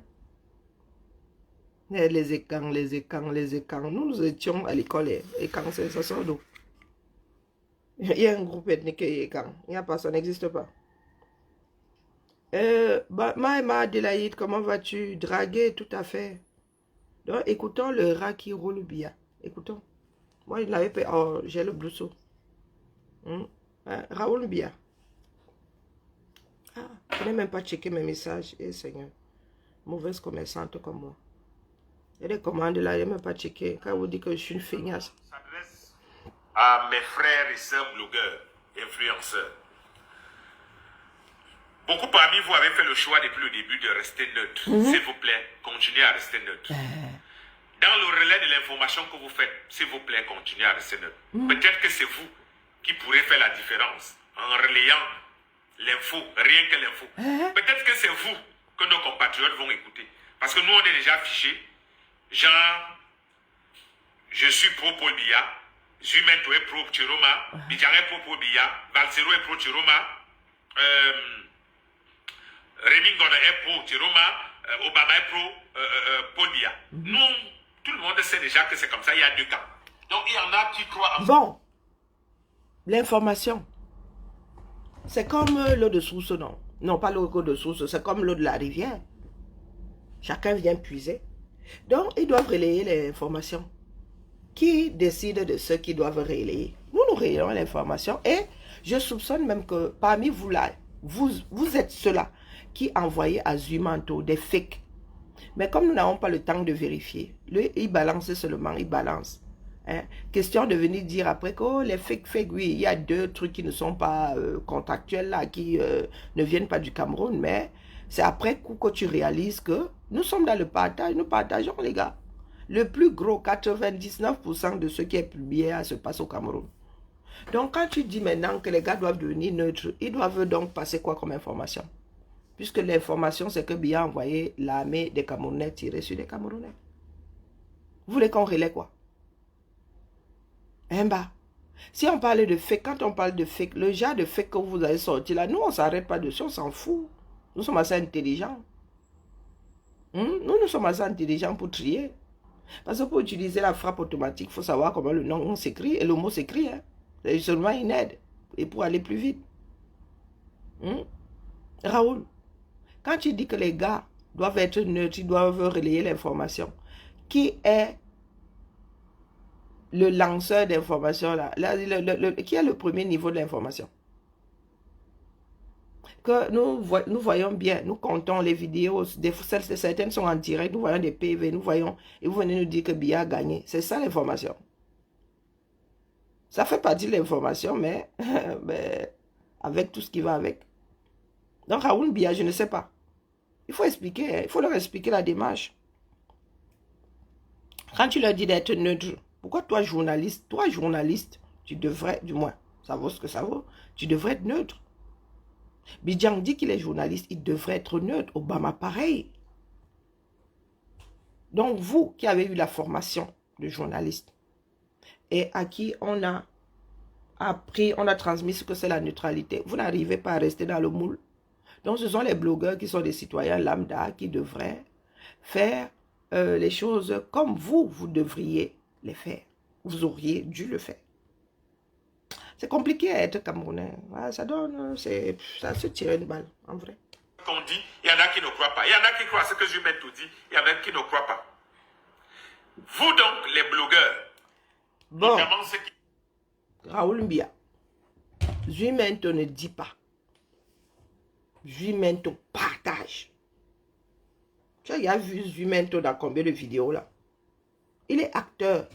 Les écans. Nous étions à l'école, écans, ça sort d'où? Il y a un groupe ethnique écans, il n'y a pas, ça n'existe pas. Maïma Adélaïde, comment vas-tu? Draguer, tout à fait. Donc, écoutons le rat qui roule bien. Écoutons. Moi, il n'avait pas... Oh, j'ai le blouson. Raoul Bia. Ah, je n'ai même pas checké mes messages. Eh, Seigneur. Mauvaise commerçante comme moi. Il y a des commandes là, je n'ai même pas checké. Quand vous dites que je suis une feignasse. S'adresse à mes frères et sœurs blogueurs, influenceurs. Beaucoup parmi vous avez fait le choix depuis le début de rester neutre. S'il vous plaît, continuez à rester neutre. Dans le relais de l'information que vous faites, s'il vous plaît, continuez à rester neutre. Peut-être que c'est vous qui pourrez faire la différence en relayant l'info, rien que l'info. Peut-être que c'est vous que nos compatriotes vont écouter. Parce que nous, on est déjà fichés. Genre, je suis pro Paul Biya, Zumento est pro Chiroma, Bidjan est pro Paul Biya, Valsero est pro Chiroma, Rémi Ngona est pro Chiroma, Obama est pro Paul Biya. Nous, tout le monde sait déjà que c'est comme ça, il y a deux camps. Donc il y en a qui croient en... Bon, l'information, c'est comme l'eau de source, non? Non, pas l'eau de source, c'est comme l'eau de la rivière. Chacun vient puiser. Donc, ils doivent relayer l'information. Qui décide de ceux qui doivent relayer? Nous, nous relayons l'information et je soupçonne même que parmi vous là, vous êtes ceux-là qui envoyez à Zumanto des fakes. Mais comme nous n'avons pas le temps de vérifier, lui, il balance seulement, il balance. Hein? Question de venir dire après que oh, les fake, oui, il y a deux trucs qui ne sont pas contractuels là, qui ne viennent pas du Cameroun, mais c'est après coup que tu réalises que nous sommes dans le partage, nous partageons les gars. Le plus gros, 99% de ce qui est publié se passe au Cameroun. Donc quand tu dis maintenant que les gars doivent devenir neutres, ils doivent donc passer quoi comme information? Puisque l'information, c'est que Biya a envoyé l'armée des Camerounais tirer sur les Camerounais. Vous voulez qu'on relaie quoi? Hein bah, si on parle de fake, quand on parle de fake, le genre de fake que vous avez sorti là, nous on ne s'arrête pas dessus, on s'en fout. Nous sommes assez intelligents. Nous sommes assez intelligents pour trier. Parce que pour utiliser la frappe automatique, il faut savoir comment le nom s'écrit et le mot s'écrit. Hein. C'est seulement une aide. Et pour aller plus vite. Raoul, quand tu dis que les gars doivent être neutres, ils doivent relayer l'information, qui est le lanceur d'information là, qui est le premier niveau de l'information? Que nous voyons bien, nous comptons les vidéos, certaines sont en direct, nous voyons des PV, nous voyons, et vous venez nous dire que Biya a gagné. C'est ça l'information. Ça fait partie de l'information, mais avec tout ce qui va avec. Donc Raoul Biya, je ne sais pas. Il faut expliquer, il faut leur expliquer la démarche. Quand tu leur dis d'être neutre, pourquoi toi journaliste, tu devrais, du moins, ça vaut ce que ça vaut, tu devrais être neutre. Bidjan dit qu'il est journaliste, il devrait être neutre. Obama, pareil. Donc, vous qui avez eu la formation de journaliste et à qui on a appris, on a transmis ce que c'est la neutralité, vous n'arrivez pas à rester dans le moule. Donc, ce sont les blogueurs qui sont des citoyens lambda qui devraient faire les choses comme vous devriez les faire. Vous auriez dû le faire. C'est compliqué à être Camerounais. Ça donne, ça se tire une balle, en vrai. Qu'on dit, il y en a qui ne croient pas. Il y en a qui croient ce que Zumento dit, il y en a qui ne croient pas. Vous donc, les blogueurs, bon, notamment ceux qui... Raoul Biya, Zumento ne dit pas. Zumento partage. Tu as vu Zumento dans combien de vidéos là? Il est acteur.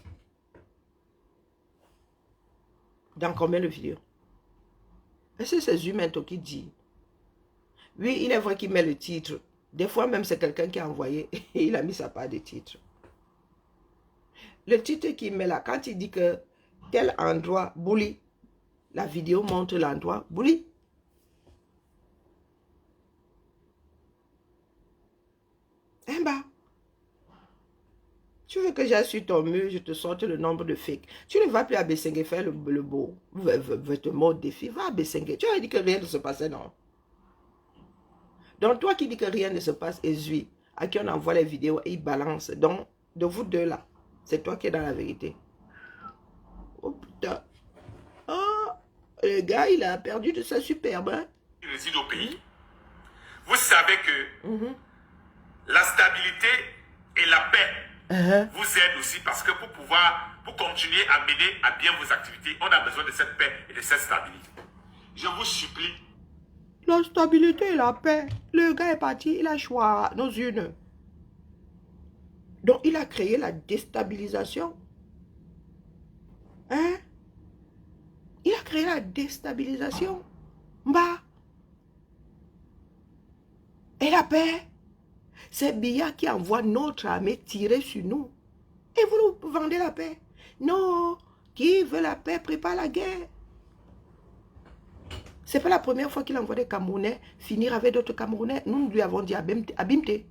Dans combien de vidéos? Est-ce que c'est Zumento qui dit? Oui, il est vrai qu'il met le titre. Des fois même c'est quelqu'un qui a envoyé et il a mis sa part de titre. Le titre qu'il met là, quand il dit que tel endroit, Bouli, la vidéo montre l'endroit, Bouli. Eh ben, tu veux que j'aille sur ton mur, je te sorte le nombre de fakes. Tu ne vas plus à Bessengue faire le beau, te mode défi. Va à Bessengue. Tu as dit que rien ne se passait, non? Donc, toi qui dis que rien ne se passe, Ezui, à qui on envoie les vidéos et il balance. Donc, de vous deux là, c'est toi qui es dans la vérité. Oh putain. Oh, le gars, il a perdu de sa superbe. Hein? Il réside au pays. Vous savez que la stabilité et la paix vous aide aussi parce que pour continuer à mener à bien vos activités, on a besoin de cette paix et de cette stabilité. Je vous supplie. La stabilité et la paix. Le gars est parti, il a choisi nos unes. Donc, il a créé la déstabilisation. Hein? Il a créé la déstabilisation. Bah. Et la paix, c'est Biya qui envoie notre armée tirer sur nous. Et vous nous vendez la paix. Non, qui veut la paix prépare la guerre. C'est pas la première fois qu'il envoie des Camerounais finir avec d'autres Camerounais. Nous lui avons dit abimte. Abimte.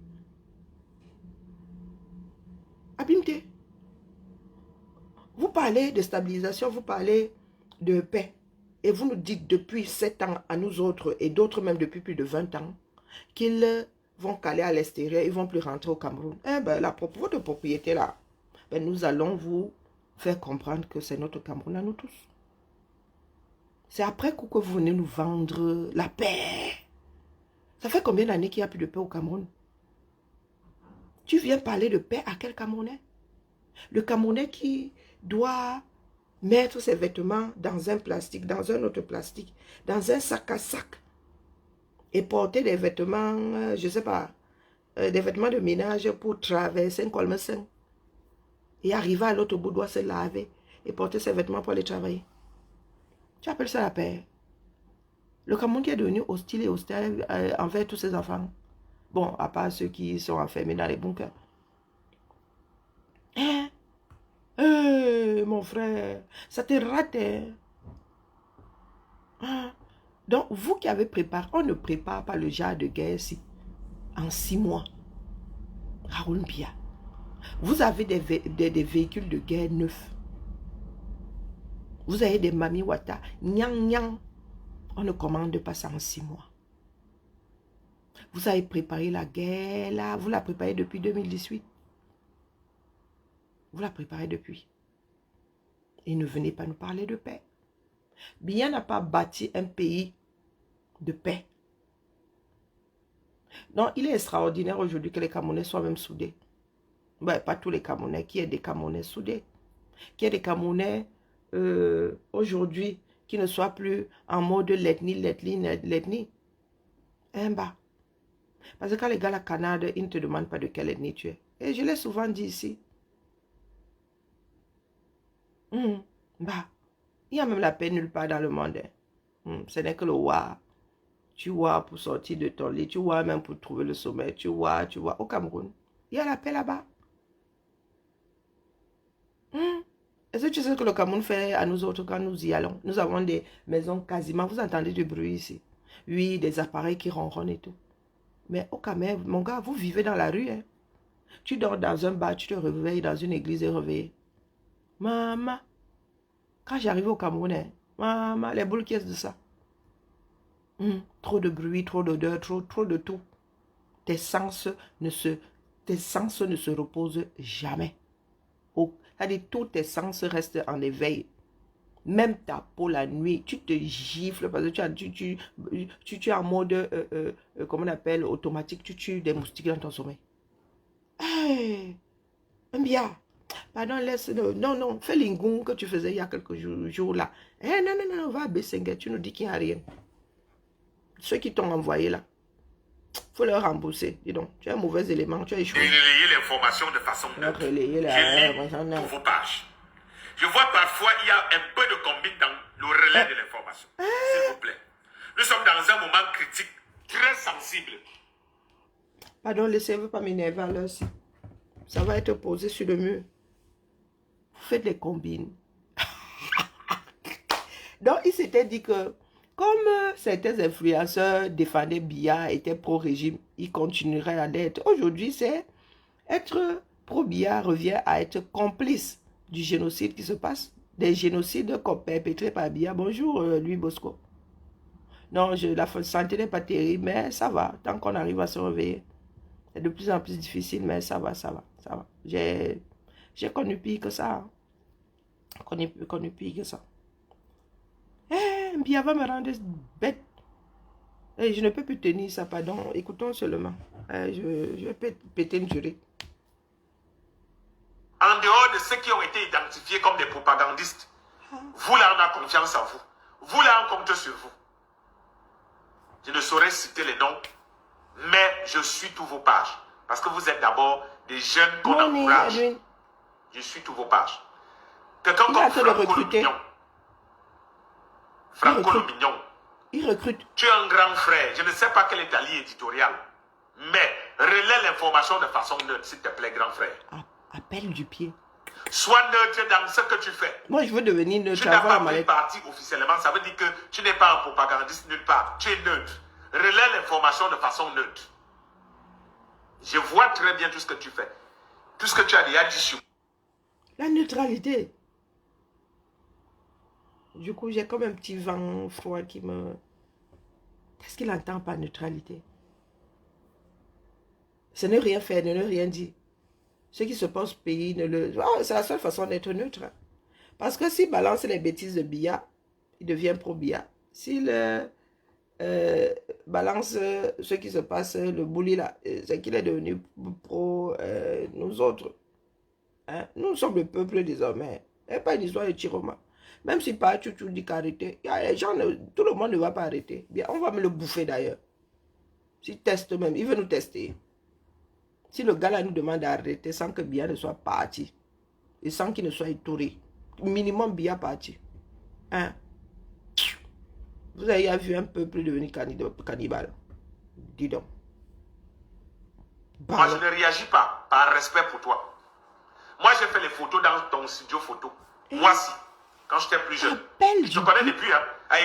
Vous parlez de stabilisation, vous parlez de paix. Et vous nous dites depuis 7 ans à nous autres, et d'autres même depuis plus de 20 ans, qu'ils vont caler à l'extérieur, ils ne vont plus rentrer au Cameroun. Eh ben, votre propriété là, ben, nous allons vous faire comprendre que c'est notre Cameroun à nous tous. C'est après coup que vous venez nous vendre la paix. Ça fait combien d'années qu'il n'y a plus de paix au Cameroun? Tu viens parler de paix à quel Camerounais? Le Camerounais qui doit mettre ses vêtements dans un plastique, dans un autre plastique, dans un sac à sac, et porter des vêtements, je ne sais pas, des vêtements de ménage pour traverser un colmesin, et arriver à l'autre bout, doit se laver, et porter ses vêtements pour aller travailler. Tu appelles ça la paix? Le Cameroun qui est devenu hostile et hostile envers tous ses enfants. Bon, à part ceux qui sont enfermés dans les bunkers. Hein? Mon frère, ça te rate. Hein? Donc, vous qui avez préparé, on ne prépare pas le genre de guerre ici en 6 mois. Raoul Biya, vous avez des véhicules de guerre neufs. Vous avez des Mami Wata. Nyang, nyang. On ne commande pas ça en 6 mois. Vous avez préparé la guerre là. Vous la préparez depuis 2018. Vous la préparez depuis. Et ne venez pas nous parler de paix. Biya n'a pas bâti un pays de paix. Non, il est extraordinaire aujourd'hui que les Camerounais soient même soudés. Ouais, pas tous les Camerounais, qui est des Camerounais soudés. Qui est des Camerounais aujourd'hui qui ne soient plus en mode l'ethnie. Un bas. Parce que quand les gars la Canada, ils ne te demandent pas de quelle ethnie tu es. Et je l'ai souvent dit ici. Bah, il y a même la paix nulle part dans le monde. Ce n'est que le wa. Tu vois pour sortir de ton lit. Tu vois même pour trouver le sommeil. Tu vois au Cameroun. Il y a la paix là-bas. Est-ce que tu sais que le Cameroun fait à nous autres quand nous y allons? Nous avons des maisons quasiment. Vous entendez du bruit ici? Oui, des appareils qui ronronnent et tout. Mais au Cameroun, mon gars, vous vivez dans la rue. Hein? Tu dors dans un bar, tu te réveilles dans une église et réveillé. Maman, quand j'arrive au Cameroun, hein, maman, les boules qui est de ça. Trop de bruit, trop d'odeur, trop de tout. Tes sens ne se reposent jamais. C'est-à-dire, tous tes sens restent en éveil. Même ta peau la nuit, tu te gifles parce que tu es en mode, comment on appelle, automatique. Tu tues des moustiques dans ton sommeil. Hey, bien. Pardon, laisse. Non, fais l'ingou que tu faisais il y a quelques jours là. Non, va à Bessengue, tu nous dis qu'il n'y a rien. Ceux qui t'ont envoyé là, il faut leur rembourser. Dis donc, tu es un mauvais élément, tu as échoué. Et relayer l'information de façon neutre. Je lis pour vos pages. Je vois parfois il y a un peu de combine dans le relais de l'information. S'il vous plaît. Nous sommes dans un moment critique, très sensible. Pardon, laissez-vous pas m'énerver à l'heure ci. Ça va être posé sur le mur. Vous faites des combines. Donc, il s'était dit que comme certains influenceurs défendaient Biya, étaient pro-régime, ils continueraient à l'être. Aujourd'hui, c'est être pro-Biya revient à être complice du génocide qui se passe. Des génocides perpétrés par Biya. Bonjour, Louis Bosco. Non, la santé n'est pas terrible, mais ça va, tant qu'on arrive à se réveiller. C'est de plus en plus difficile, mais ça va. J'ai connu pire que ça. Connu pire que ça. Biya va me rendre bête. Je ne peux plus tenir ça, pardon. Écoutons seulement. Je vais péter une durée. en dehors de ceux qui ont été identifiés comme des propagandistes, vous là, on a confiance en vous. Vous là, on compte sur vous. Je ne saurais citer les noms, mais je suis tous vos pages. Parce que vous êtes d'abord des jeunes qu'on encourage. Je suis tous vos pages. Quelqu'un comme Franco Le Mignon. Franco Le Mignon. Il recrute. Tu es un grand frère. Je ne sais pas quelle est ta ligne éditoriale. Mais relaie l'information de façon neutre, s'il te plaît, grand frère. Appelle du pied. Sois neutre dans ce que tu fais. Moi, je veux devenir neutre. Tu n'as pas pris parti officiellement. Ça veut dire que tu n'es pas un propagandiste nulle part. Tu es neutre. Relaie l'information de façon neutre. Je vois très bien tout ce que tu fais. Tout ce que tu as déjà dit sur la neutralité. Du coup, j'ai comme un petit vent froid qui me... Qu'est-ce qu'il entend par neutralité? Ce n'est rien faire, ne rien dire. Ceux qui se pensent pays, ne le... Oh, c'est la seule façon d'être neutre. Parce que s'il balance les bêtises de Biya, il devient pro-Biya. S'il balance ce qui se passe, le bouli là, c'est qu'il est devenu pro nous autres. Hein? Nous sommes le peuple désormais. Et pas une histoire de Chiroma. Même si pas tu dis qu'arrêter, les gens, tout le monde ne va pas arrêter. Bien, on va me le bouffer d'ailleurs. S'il teste même, il veut nous tester. Si le gars là nous demande d'arrêter sans que Biya ne soit parti, et sans qu'il ne soit étouré, minimum Biya parti. Hein? Vous avez vu un peuple devenir cannibale. Dis donc. Moi, je ne réagis pas par respect pour toi. Moi, j'ai fait les photos dans ton studio photo. Moi, si. Quand j'étais plus jeune. Je te connais depuis, hein, à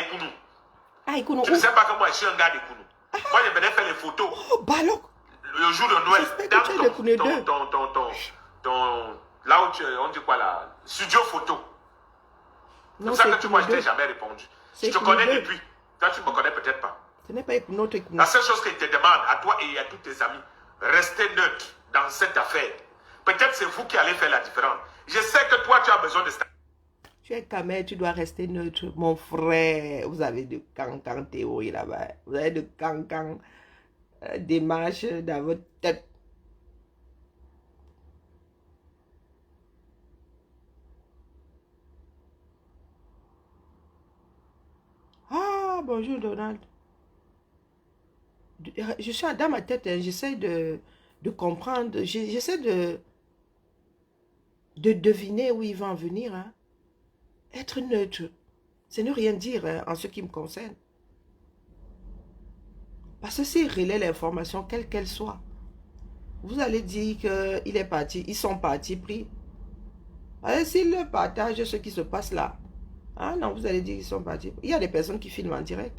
Ekounou. Tu ne sais pas que moi, je suis un gars d'Ekounou. Moi, je venais faire les photos. Oh, Balok. Le jour de Noël, dans là où on dit quoi là, studio photo. C'est pour ça que tu vois, je t'ai jamais répondu. Je te connais depuis. Toi, tu ne me connais peut-être pas. Ce n'est pas notre Ekounou. La seule chose que je te demande, à toi et à tous tes amis, restez neutre dans cette affaire. Peut-être c'est vous qui allez faire la différence. Je sais que toi, tu as besoin de ça. Tu es Kamer, tu dois rester neutre. Mon frère, vous avez de cancan théorie là-bas. Vous avez de cancan démarche dans votre tête. Ah, bonjour Donald. Je suis dans ma tête, hein, j'essaie de comprendre. J'essaie de deviner où il va en venir. Hein. Être neutre, c'est ne rien dire hein, en ce qui me concerne. Parce que s'il relaie l'information, quelle qu'elle soit, vous allez dire qu'il est parti, ils sont partis pris. S'ils partagent ce qui se passe là, ah non, vous allez dire qu'ils sont partis. Il y a des personnes qui filment en direct.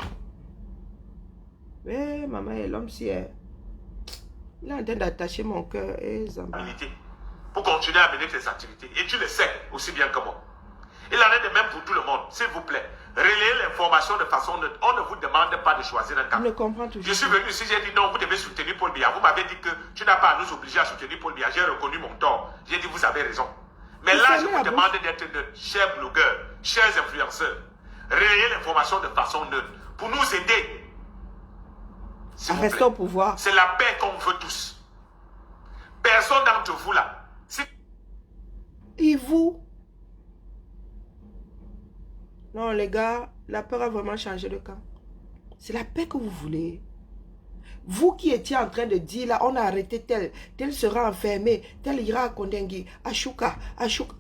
Mais maman, l'homme si il est en train d'attacher mon cœur. Pour continuer à mener tes activités. Et tu le sais aussi bien que moi. Il en est de même pour tout le monde. S'il vous plaît, relayez l'information de façon neutre. On ne vous demande pas de choisir un camp. Je ne comprends toujours. Je suis venu ici, j'ai dit non, vous devez soutenir Paul Biya. Vous m'avez dit que tu n'as pas à nous obliger à soutenir Paul Biya. J'ai reconnu mon tort. J'ai dit vous avez raison. Mais là, je vous demande d'être neutre, chers blogueurs, chers influenceurs. Relayez l'information de façon neutre pour nous aider. Restez au pouvoir. C'est la paix qu'on veut tous. Personne d'entre vous là. Et vous? Non, les gars, la peur a vraiment changé de camp. C'est la paix que vous voulez. Vous qui étiez en train de dire, là, on a arrêté tel, tel sera enfermé, tel ira à Kondengui, à Chouka, à Chouka.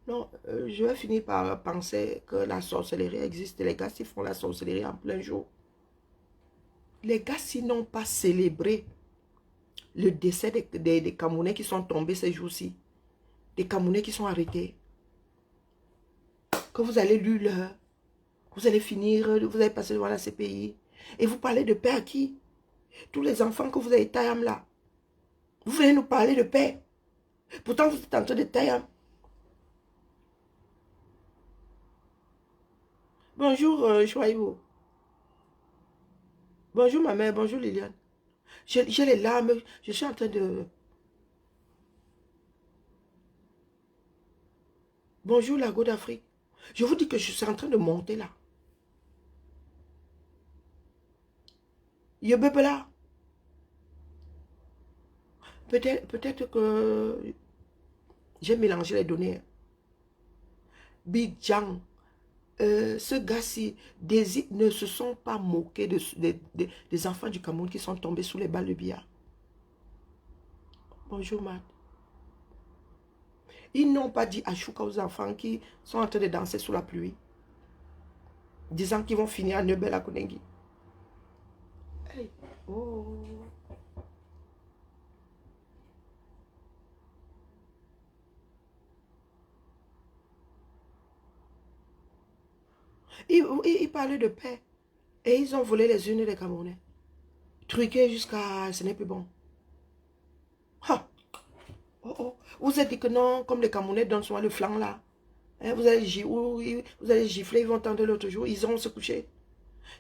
Non, je vais finir par penser que la sorcellerie existe. Les gars, s'ils font la sorcellerie en plein jour. Les gars, s'ils n'ont pas célébré le décès des Camerounais qui sont tombés ces jours-ci, des Camerounais qui sont arrêtés, que vous allez lire l'heure, vous allez finir, vous allez passer devant la CPI, et vous parlez de paix à qui? Tous les enfants que vous avez taillés là, vous venez nous parler de paix. Pourtant, vous êtes en train de tailler. Bonjour, Chouaïbou. Bonjour, ma mère. Bonjour, Liliane. J'ai les larmes. Je suis en train de... Bonjour, la Go d'Afrique. Je vous dis que je suis en train de monter là. Yobebela. Peut-être que j'ai mélangé les données. Bidjan, ce gars-ci, ne se sont pas moqués des enfants du Cameroun qui sont tombés sous les balles de billard. Bonjour, Matt. Ils n'ont pas dit à Chouka aux enfants qui sont en train de danser sous la pluie, disant qu'ils vont finir à Nebel à Konengi. Hey. Oh. Ils parlaient de paix. Et ils ont volé les unes des Camerounais. Truqué jusqu'à... Ce n'est plus bon. Ha. Oh, oh. Vous êtes dit que non, comme les Camerounais donnent souvent le flanc là. Hein, vous allez gifler, ils vont tendre l'autre jour, ils vont se coucher.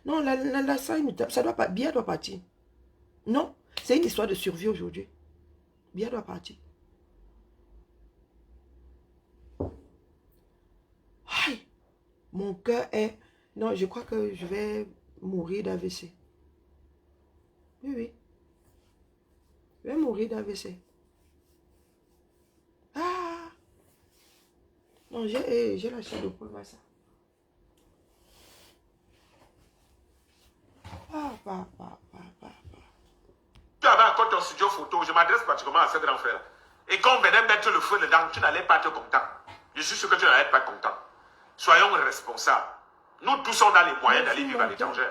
Non, ça doit pas... Bia doit partir. Non, c'est une histoire de survie aujourd'hui. Bia doit partir. Aïe. Mon cœur est... Non, je crois que je vais mourir d'AVC. Oui, oui. Je vais mourir d'AVC. Ah! Non, j'ai la chair de poule, ça. Tu avais encore ton studio photo, je m'adresse particulièrement à ce grand frère. Et quand on venait mettre le feu dedans, tu n'allais pas être content. Je suis sûr que tu n'allais pas être content. Soyons responsables. Nous tous, on a les moyens d'aller vivre à l'étranger.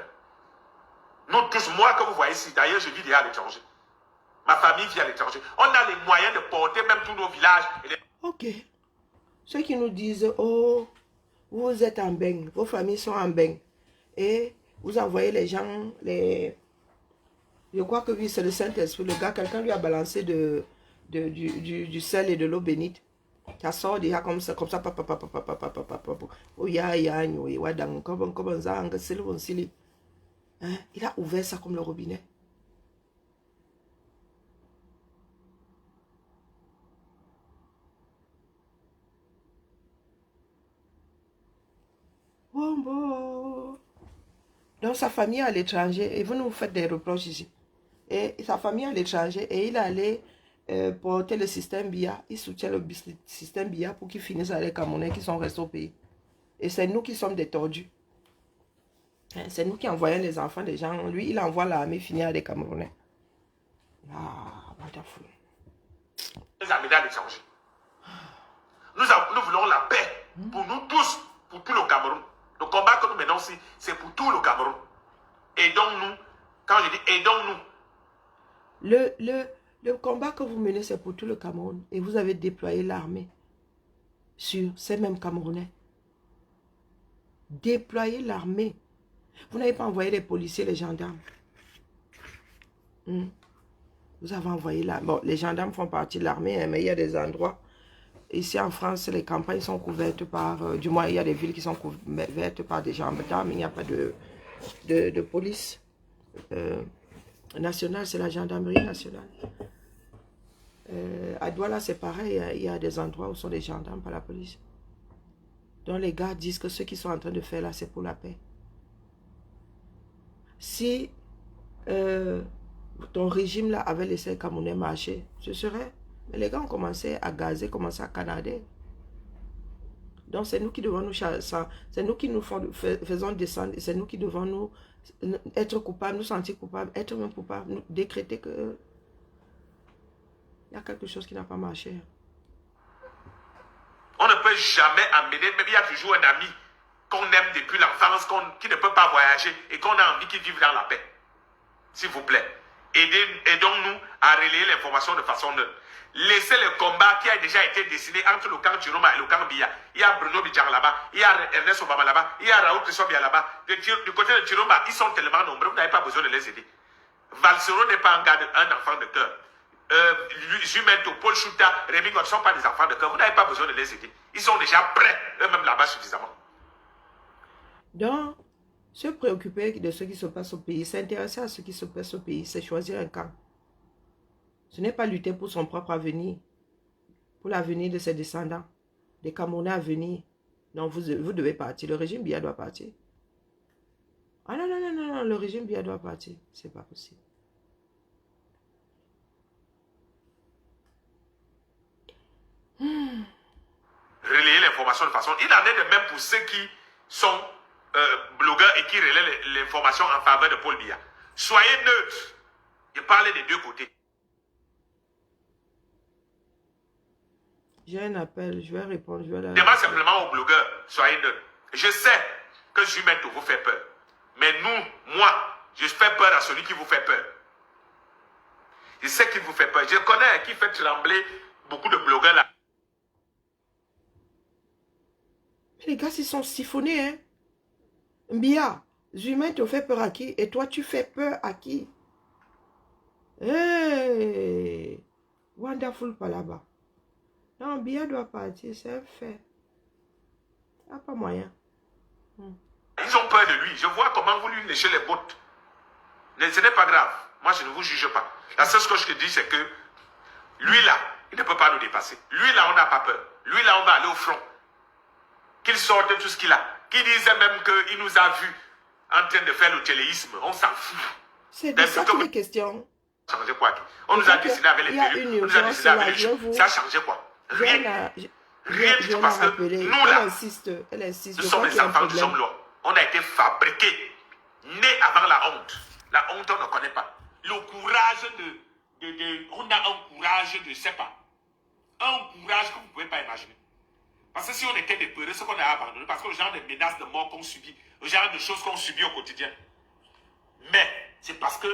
Nous tous, moi que vous voyez ici, d'ailleurs je vis déjà à l'étranger. Ma famille vit à l'étranger. On a les moyens de porter même tous nos villages. Ok. Ceux qui nous disent, oh, vous êtes en bain, vos familles sont en bain. Et vous envoyez les gens, je crois que oui, c'est le Saint-Esprit. Le gars, quelqu'un lui a balancé du sel et de l'eau bénite. Ça sort déjà comme ça, il a ouvert ça comme le robinet. Donc sa famille est à l'étranger et vous nous faites des reproches ici. Et sa famille est à l'étranger et il est allé porter le système BIA. Il soutient le système BIA pour qu'il finisse avec les Camerounais qui sont restés au pays. Et c'est nous qui sommes des tordus. C'est nous qui envoyons les enfants des gens. Lui, il envoie l'armée finir avec les Camerounais. Ah, wonderful. Les amis à l'étranger. Nous voulons la paix pour nous tous, pour tout le Cameroun. Le combat que nous menons ici, c'est pour tout le Cameroun. Aidons-nous. Quand je dis aidons-nous. Le combat que vous menez, c'est pour tout le Cameroun. Et vous avez déployé l'armée sur ces mêmes Camerounais. Déployez l'armée. Vous n'avez pas envoyé les policiers, les gendarmes. Vous avez envoyé là. Bon, les gendarmes font partie de l'armée, hein, mais il y a des endroits. Ici en France, les campagnes sont couvertes par... du moins, il y a des villes qui sont couvertes par des gendarmes. Il n'y a pas de police nationale, c'est la gendarmerie nationale. À Douala, c'est pareil. Il y a des endroits où sont des gendarmes, pas la police. Donc les gars disent que ce qu'ils sont en train de faire là, c'est pour la paix. Si ton régime là avait laissé les Camerounais marcher, ce serait... Mais les gars ont commencé à gazer, commencé à canader. Donc c'est nous qui devons nous c'est nous qui nous faisons descendre, c'est nous qui devons nous être coupables, nous sentir coupables, être même coupables, nous décréter que il y a quelque chose qui n'a pas marché. On ne peut jamais amener, mais il y a toujours un ami qu'on aime depuis l'enfance, qui ne peut pas voyager et qu'on a envie qu'il vive dans la paix. S'il vous plaît, aidons-nous à relayer l'information de façon neutre. Laissez le combat qui a déjà été dessiné entre le camp Chiroma et le camp Biya. Il y a Bruno Bidjan là-bas, il y a Ernest Obama là-bas, il y a Raoul Christophe là-bas. Du côté de Chiroma, ils sont tellement nombreux, vous n'avez pas besoin de les aider. Valsero n'est pas un enfant de cœur. Jumento, Paul Chouta, Rémi ne sont pas des enfants de cœur. Vous n'avez pas besoin de les aider. Ils sont déjà prêts, eux-mêmes là-bas suffisamment. Donc, se préoccuper de ce qui se passe au pays, s'intéresser à ce qui se passe au pays, c'est choisir un camp. Ce n'est pas lutter pour son propre avenir, pour l'avenir de ses descendants, des Camerounais à venir. Non, vous devez partir. Le régime Biya doit partir. Ah non, non, non, non, non, le régime Biya doit partir. C'est pas possible. Relayer l'information de façon... Il en est de même pour ceux qui sont blogueurs et qui relaient l'information en faveur de Paul Biya. Soyez neutres. Je parle des deux côtés. J'ai un appel, je vais répondre. Je demande simplement aux blogueurs, soyez neutres. Je sais que Jumento vous fait peur. Mais moi, je fais peur à celui qui vous fait peur. Je sais qu'il vous fait peur. Je connais qui fait trembler beaucoup de blogueurs là. Mais les gars, ils sont siphonnés, hein. Biya, Jumento fait peur à qui? Et toi, tu fais peur à qui? Hey! Wonderful pas là-bas. Non, Biya doit partir, c'est un fait. Il n'y a pas moyen. Ils ont peur de lui. Je vois comment vous lui léchez les bottes. Ce n'est pas grave. Moi, je ne vous juge pas. La seule chose que je te dis, c'est que lui là, il ne peut pas nous dépasser. Lui là, on n'a pas peur. Lui là, on va aller au front. Qu'il sorte tout ce qu'il a. Qu'il disait même qu'il nous a vus en train de faire le téléisme. On s'en fout. C'est de ça qu'il est question. Changé quoi? On nous a dessiné avec les perruques. On nous a dessiné avec les cheveux. Ça a changé quoi? Rien. Rien du tout parce que nous là, elle insiste. Nous sommes les enfants, nous sommes là. On a été fabriqués, nés avant la honte. La honte, on ne connaît pas. Le courage on a un courage de, je ne sais pas, un courage que vous ne pouvez pas imaginer. Parce que si on était des peureux, ce qu'on a abandonné, parce que le genre de menaces de mort qu'on subit, le genre de choses qu'on subit au quotidien. Mais c'est parce que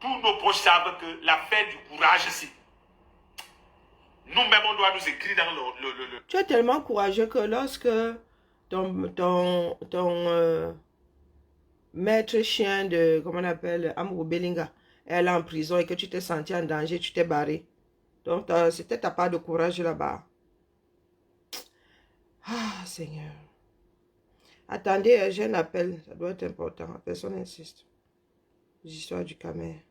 tous nos proches savent que l'affaire du courage, ici, nous-mêmes, on doit nous écrire dans le... Tu es tellement courageux que lorsque ton maître chien de, comment on appelle, Amro Belinga, elle est en prison et que tu t'es senti en danger, tu t'es barré. Donc, c'était ta part de courage là-bas. Ah, Seigneur. Attendez, j'ai un appel. Ça doit être important. Personne n'insiste. L'histoire du Camer.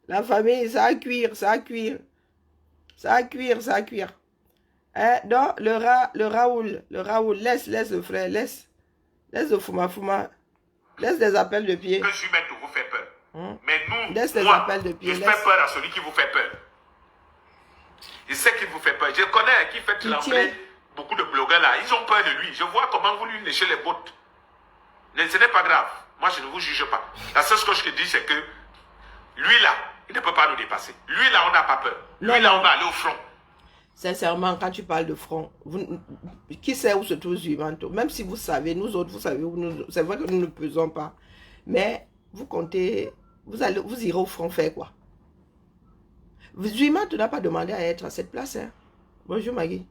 La famille, ça a cuire, ça a cuire. Ça a cuire, ça a cuire. Hein? Donc, le Raoul, laisse le frère, laisse le Fuma. Laisse des appels de pied. Que Jumento vous fait peur. Mais nous, laisse les moi, appels de pied. Je fais peur à celui qui vous fait peur. Je sais qu'il vous fait peur. Je connais qui fait trembler beaucoup de blogueurs là. Ils ont peur de lui. Je vois comment vous lui léchez les bottes. Ce n'est pas grave. Moi, je ne vous juge pas. La seule chose que je te dis, c'est que lui là, il ne peut pas nous dépasser. Lui là, on n'a pas peur. Lui là, on va aller au front. Sincèrement, quand tu parles de front, qui sait où se trouve Zuimanto? Même si vous savez, nous autres, vous savez où nous... C'est vrai que nous ne pesons pas. Mais vous comptez, vous irez au front faire quoi? Zuimanto n'a pas demandé à être à cette place. Hein? Bonjour Maggie.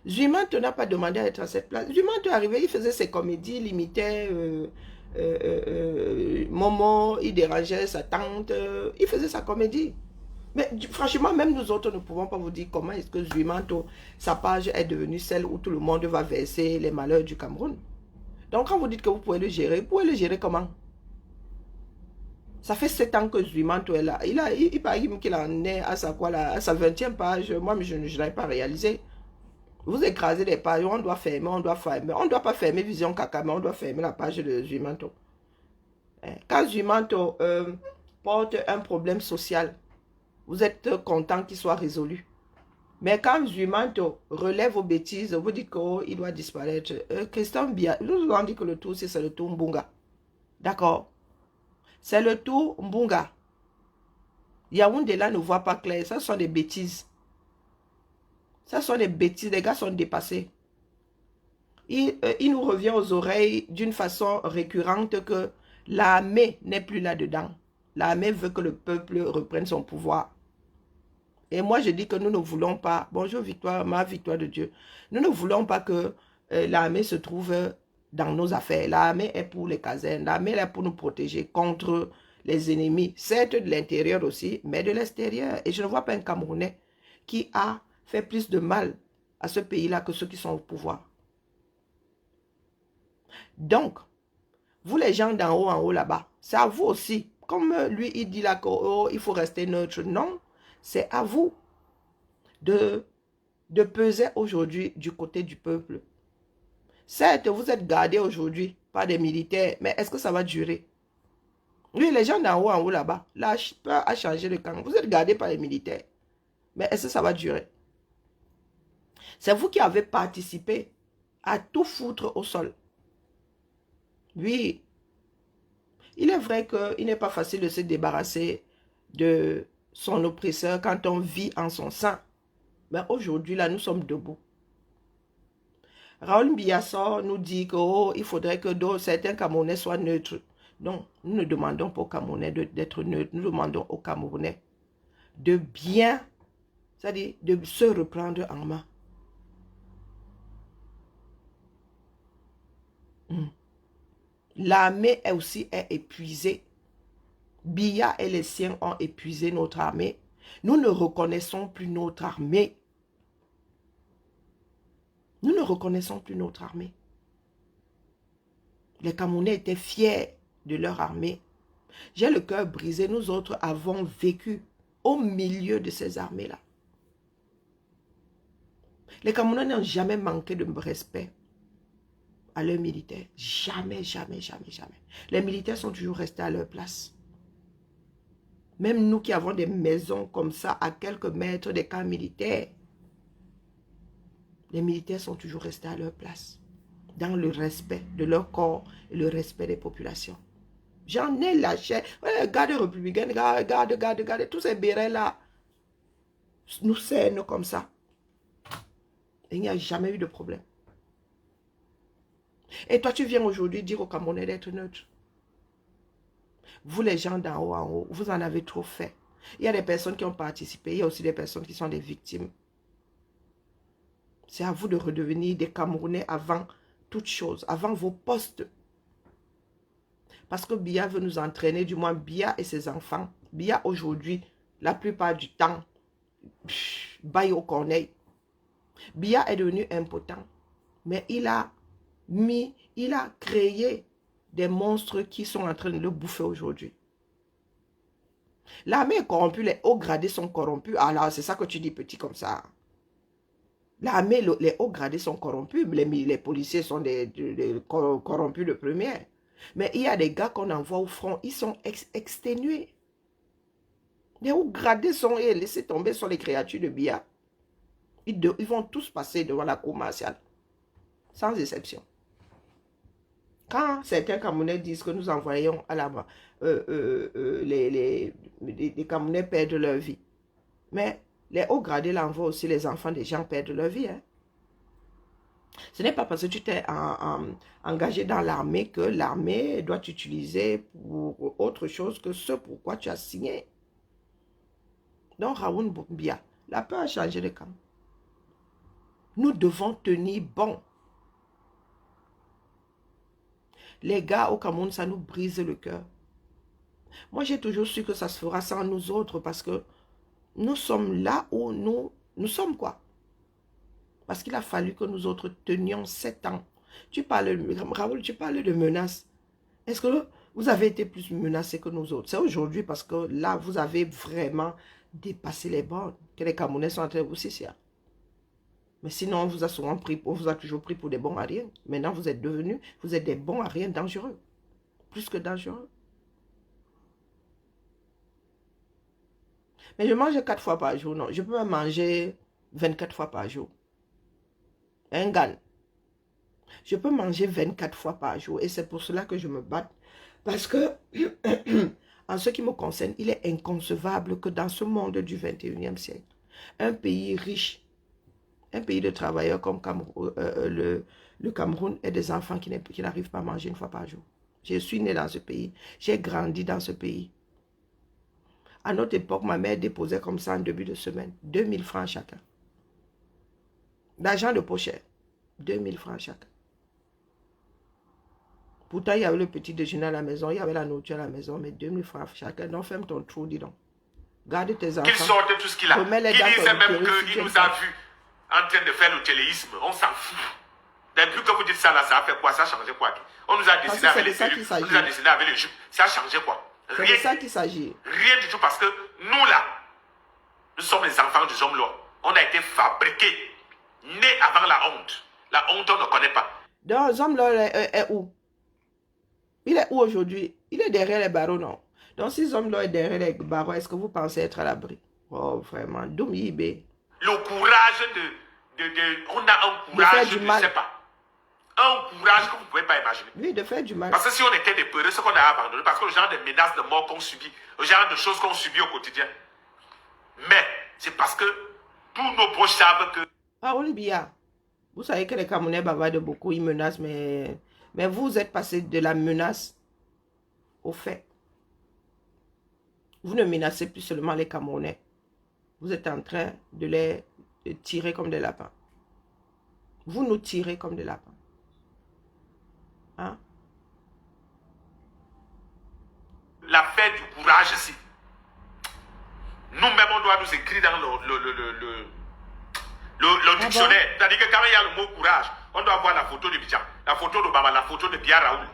Zuimanto n'a pas demandé à être à cette place. Zuimanto est arrivé, il faisait ses comédies, il imitait Momo, il dérangeait sa tante, il faisait sa comédie. Mais franchement, même nous autres ne pouvons pas vous dire comment est-ce que Zuimanto, sa page est devenue celle où tout le monde va verser les malheurs du Cameroun. Donc quand vous dites que vous pouvez le gérer, vous pouvez le gérer comment? Ça fait 7 ans que Zuimanto est là. Il paraît qu'il en est à sa 20e page. Moi, je n'avais pas réalisé. Vous écrasez les pages, on doit fermer. On ne doit pas fermer Vision Kaka, mais on doit fermer la page de Zuimanto. Quand Zuimanto porte un problème social, vous êtes content qu'il soit résolu. Mais quand Zuimanto relève vos bêtises, vous dites qu'il doit disparaître. Christian Bia, nous avons dit que le tour, c'est le tour Mbunga. D'accord? C'est le tour Mbunga. Yaoundé là ne voit pas clair. Ça sont des bêtises. Ça sont des bêtises. Les gars sont dépassés. Il nous revient aux oreilles d'une façon récurrente que l'armée n'est plus là-dedans. L'armée veut que le peuple reprenne son pouvoir. Et moi, je dis que nous ne voulons pas, bonjour Victoire, ma victoire de Dieu, nous ne voulons pas que l'armée se trouve dans nos affaires. L'armée est pour les casernes, l'armée est pour nous protéger contre les ennemis, certes de l'intérieur aussi, mais de l'extérieur. Et je ne vois pas un Camerounais qui a fait plus de mal à ce pays-là que ceux qui sont au pouvoir. Donc, vous les gens d'en haut, en haut là-bas, c'est à vous aussi. Comme lui, il dit là qu'il faut rester neutre. Non, c'est à vous de peser aujourd'hui du côté du peuple. Certes, vous êtes gardés aujourd'hui par des militaires, mais est-ce que ça va durer? Oui, les gens d'en haut là-bas, la peur a changé de camp. Vous êtes gardés par les militaires, mais est-ce que ça va durer? C'est vous qui avez participé à tout foutre au sol. Oui, il est vrai qu'il n'est pas facile de se débarrasser de son oppresseur quand on vit en son sein. Mais aujourd'hui, là, nous sommes debout. Raoul Biassor nous dit qu'il faudrait que certains Camerounais soient neutres. Non, nous ne demandons pas aux Camerounais d'être neutres. Nous demandons aux Camerounais de bien, c'est-à-dire de se reprendre en main. L'armée aussi est épuisée. Biya et les siens ont épuisé notre armée. Nous ne reconnaissons plus notre armée. Nous ne reconnaissons plus notre armée. Les Camerounais étaient fiers de leur armée. J'ai le cœur brisé. Nous autres avons vécu au milieu de ces armées-là. Les Camerounais n'ont jamais manqué de respect à leurs militaires. Jamais, jamais, jamais, jamais. Les militaires sont toujours restés à leur place. Même nous qui avons des maisons comme ça, à quelques mètres des camps militaires, les militaires sont toujours restés à leur place, dans le respect de leur corps et le respect des populations. J'en ai lâché. Garde républicaine, garde, tous ces bérets-là nous cernent comme ça. Et il n'y a jamais eu de problème. Et toi, tu viens aujourd'hui dire aux Camerounais d'être neutres. Vous, les gens d'en haut en haut, vous en avez trop fait. Il y a des personnes qui ont participé, il y a aussi des personnes qui sont des victimes. C'est à vous de redevenir des Camerounais avant toute chose, avant vos postes. Parce que Biya veut nous entraîner, du moins Biya et ses enfants. Biya aujourd'hui, la plupart du temps, baille au corneille. Biya est devenu impotent, mais il a créé des monstres qui sont en train de le bouffer aujourd'hui. L'armée est corrompue, les hauts gradés sont corrompus. Alors, c'est ça que tu dis petit comme ça. L'armée, les hauts gradés sont corrompus. Les policiers sont des corrompus de première. Mais il y a des gars qu'on envoie au front, ils sont exténués. Les hauts gradés sont laissés tomber sur les créatures de Bia. Ils vont tous passer devant la cour martiale. Sans exception. Quand certains Camerounais disent que nous envoyons à la mort, les Camerounais perdent leur vie. Mais les hauts gradés l'envoient aussi, les enfants des gens perdent leur vie. Hein. Ce n'est pas parce que tu t'es engagé dans l'armée que l'armée doit t'utiliser pour autre chose que ce pourquoi tu as signé. Donc, Raoul Boumbia, la peur a changé de camp. Nous devons tenir bon. Les gars au Cameroun, ça nous brise le cœur. Moi, j'ai toujours su que ça se fera sans nous autres parce que nous sommes là où nous sommes quoi. Parce qu'il a fallu que nous autres tenions 7 ans. Raoul, tu parles de menaces. Est-ce que vous avez été plus menacés que nous autres? C'est aujourd'hui parce que là, vous avez vraiment dépassé les bornes que les Camerounais sont en train de vous saisir. Mais sinon, on vous a souvent pris, on vous a toujours pris pour des bons à rien. Maintenant, vous êtes des bons à rien dangereux. Plus que dangereux. Mais je mange 4 fois par jour, non. Je peux manger 24 fois par jour. Un gan. Je peux manger 24 fois par jour. Et c'est pour cela que je me bats. Parce que, en ce qui me concerne, il est inconcevable que dans ce monde du 21e siècle, un pays riche, un pays de travailleurs comme le Cameroun ait des enfants qui n'arrivent pas à manger une fois par jour. Je suis né dans ce pays. J'ai grandi dans ce pays. À notre époque, ma mère déposait comme ça en début de semaine 2000 francs chacun. D'argent de pochette. 2000 francs chacun. Pourtant, il y avait le petit déjeuner à la maison, il y avait la nourriture à la maison, mais 2000 francs chacun. Donc, ferme ton trou, dis donc. Garde tes enfants. Qu'il sorte tout ce qu'il a. Il disait même qu'il nous a vus en train de faire le téléisme. On s'en fout. Depuis que vous dites ça, là, ça a fait quoi? Ça a changé quoi? On nous a dessiné avec les cellules, on nous a dessiné avec les jupes. Ça a changé quoi? C'est de ça qu'il s'agit. Rien du tout, parce que nous, là, nous sommes les enfants des hommes là. On a été fabriqués, nés avant la honte. La honte, on ne connaît pas. Donc, les hommes là est où? Il est où aujourd'hui? Il est derrière les barreaux, non? Donc, si les hommes là est derrière les barreaux, est-ce que vous pensez être à l'abri? Oh, vraiment, Doumibé. Le courage on a un courage, je ne sais pas. Un courage que vous ne pouvez pas imaginer. Oui, de faire du mal. Parce que si on était des peureux, ce qu'on a abandonné, parce que le genre de menaces de mort qu'on subit, le genre de choses qu'on subit au quotidien. Mais c'est parce que tous nos proches savent que... Ah, Olibia, vous savez que les Camerounais bavardent beaucoup, ils menacent, mais vous êtes passé de la menace au fait. Vous ne menacez plus seulement les Camerounais. Vous êtes en train de les tirer comme des lapins. Vous nous tirez comme des lapins. Hein? La fête du courage ici. Nous-mêmes, on doit nous écrire dans le dictionnaire. C'est-à-dire que quand il y a le mot courage, on doit voir la photo de Bidjan, la photo d'Obama, la photo de Bia Raoul.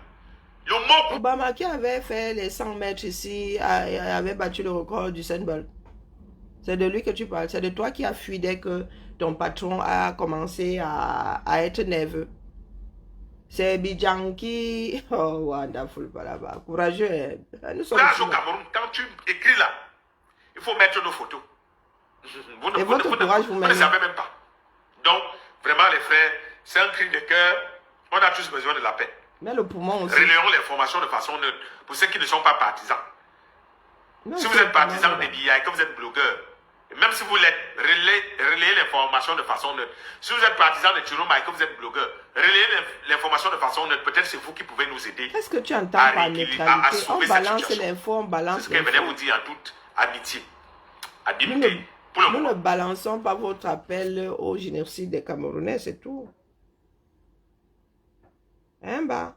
Le mot Obama qui avait fait les 100 mètres ici, avait battu le record du Bolt. C'est de lui que tu parles. C'est de toi qui as fui dès que ton patron a commencé à être nerveux. C'est Bidjan qui... Oh, wonderful, là-bas. Courageux. Nous sommes courage au Cameroun. Quand tu écris là, il faut mettre nos photos. Vous ne savez même pas. Donc, vraiment, les frères, c'est un cri de cœur. On a tous besoin de la paix. Mais le poumon aussi. Relayons l'information de façon neutre. Pour ceux qui ne sont pas partisans. Non, si vous êtes partisan des BIA et que vous êtes blogueur, et même si vous l'êtes, relayez l'information de façon neutre. Si vous êtes partisan de Chiroma et que vous êtes blogueur, relayez l'information de façon neutre. Peut-être c'est vous qui pouvez nous aider. Qu'est-ce que tu entends par neutralité? On balance l'info, on balance l'info. C'est ce que je venais vous dire en toute amitié. À débuter. Nous ne balançons pas votre appel au génocide des Camerounais, c'est tout. Hein, bah?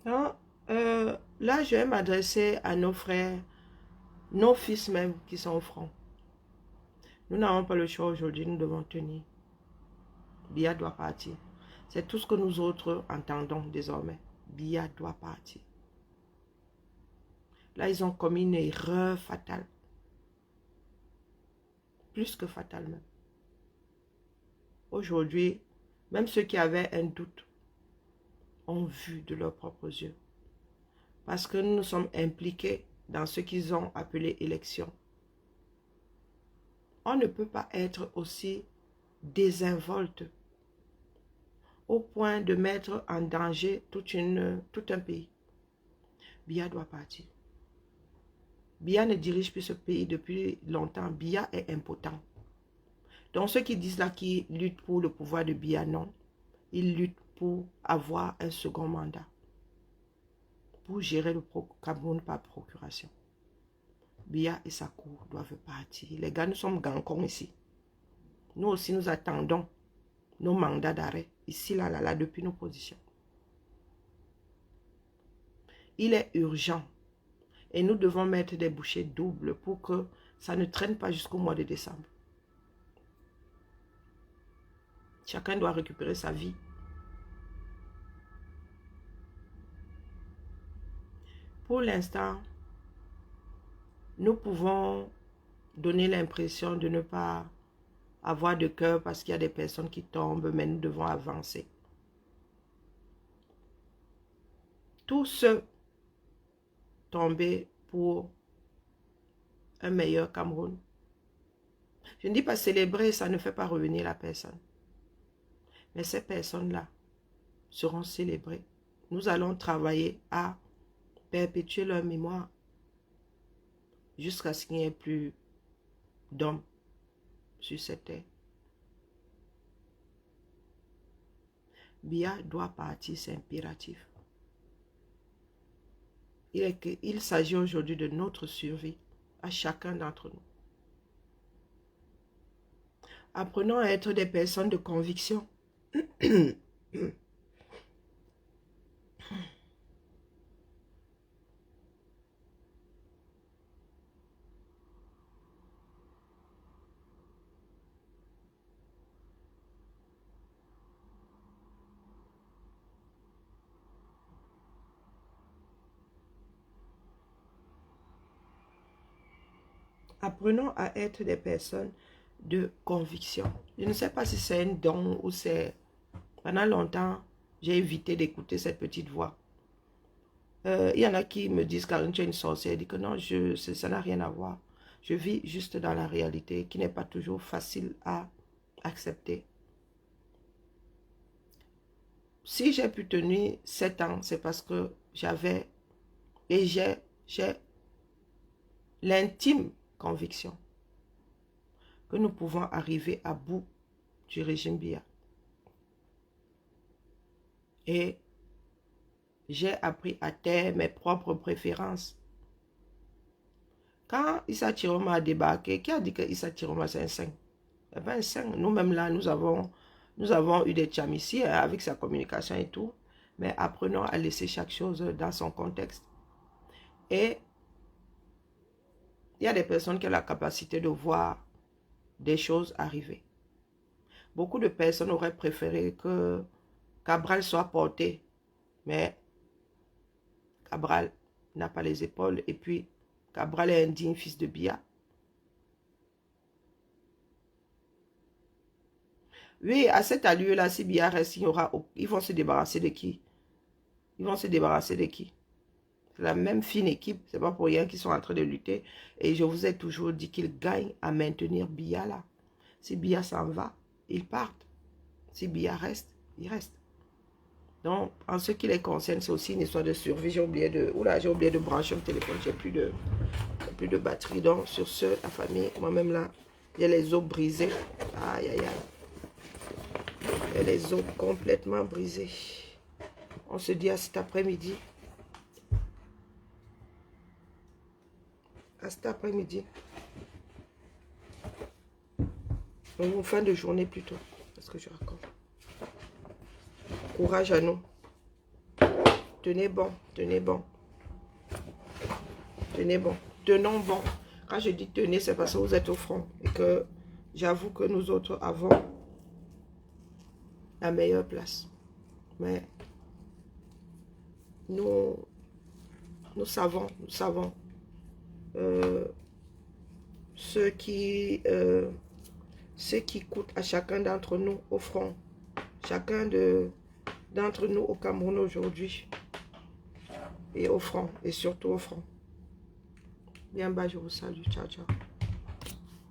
Donc, là, je vais m'adresser à nos frères, nos fils même qui sont au front. Nous n'avons pas le choix aujourd'hui, nous devons tenir. Biya doit partir. C'est tout ce que nous autres entendons désormais. Biya doit partir. Là, ils ont commis une erreur fatale. Plus que fatale même. Aujourd'hui, même ceux qui avaient un doute ont vu de leurs propres yeux. Parce que nous nous sommes impliqués dans ce qu'ils ont appelé élection. On ne peut pas être aussi désinvolte au point de mettre en danger tout un pays. Biya doit partir. Biya ne dirige plus ce pays depuis longtemps. Biya est impotent. Donc ceux qui disent là qu'ils luttent pour le pouvoir de Biya, non. Ils luttent pour avoir un second mandat. Pour gérer le Cameroun par procuration. Biya et sa cour doivent partir. Les gars, nous sommes gancons ici. Nous aussi, nous attendons nos mandats d'arrêt. Ici, là, depuis nos positions. Il est urgent. Et nous devons mettre des bouchées doubles pour que ça ne traîne pas jusqu'au mois de décembre. Chacun doit récupérer sa vie. Pour l'instant, nous pouvons donner l'impression de ne pas avoir de cœur parce qu'il y a des personnes qui tombent, mais nous devons avancer. Tous ceux tombés pour un meilleur Cameroun. Je ne dis pas célébrer, ça ne fait pas revenir la personne. Mais ces personnes-là seront célébrées. Nous allons travailler à perpétuer leur mémoire jusqu'à ce qu'il n'y ait plus d'hommes sur cette terre. Biya doit partir, c'est impératif. Il s'agit aujourd'hui de notre survie à chacun d'entre nous. Apprenons à être des personnes de conviction. Apprenons à être des personnes de conviction. Je ne sais pas si c'est un don ou c'est... Pendant longtemps, j'ai évité d'écouter cette petite voix. Il y en a qui me disent, Karine, tu es une sorcière. Je dis que non, ça n'a rien à voir. Je vis juste dans la réalité qui n'est pas toujours facile à accepter. Si j'ai pu tenir 7 ans, c'est parce que j'avais et j'ai l'intime conviction que nous pouvons arriver à bout du régime Biya. Et j'ai appris à taire mes propres préférences. Quand Issa Chiroma a débarqué, qui a dit que Issa Chiroma c'est un 5? Eh bien, un 5. Nous-mêmes là, nous avons eu des chams ici avec sa communication et tout. Mais apprenons à laisser chaque chose dans son contexte. Et il y a des personnes qui ont la capacité de voir des choses arriver. Beaucoup de personnes auraient préféré que Cabral soit porté. Mais Cabral n'a pas les épaules. Et puis, Cabral est un digne fils de Biya. Oui, à cette allure-là, si Biya reste, ils vont se débarrasser de qui? Ils vont se débarrasser de qui? C'est la même fine équipe. C'est pas pour rien qu'ils sont en train de lutter. Et je vous ai toujours dit qu'ils gagnent à maintenir Biya là. Si Biya s'en va, ils partent. Si Biya reste, il reste. Donc, en ce qui les concerne, c'est aussi une histoire de survie. J'ai oublié de brancher mon téléphone. J'ai plus de batterie. Donc, sur ce, la famille, moi-même là, il y a les os brisés. Aïe, aïe, aïe. Il y a les os complètement brisés. On se dit à cet après-midi. À cet après-midi. En fin de journée plutôt. Parce que je raconte. Courage à nous. Tenez bon, tenez bon. Tenez bon, tenons bon. Quand je dis tenez, c'est parce que vous êtes au front. Et que j'avoue que nous autres avons la meilleure place. Mais nous savons ce qui coûte à chacun d'entre nous au front. Chacun d'entre nous au Cameroun aujourd'hui. Et au front, et surtout au front. Bien bas, je vous salue. Ciao, ciao.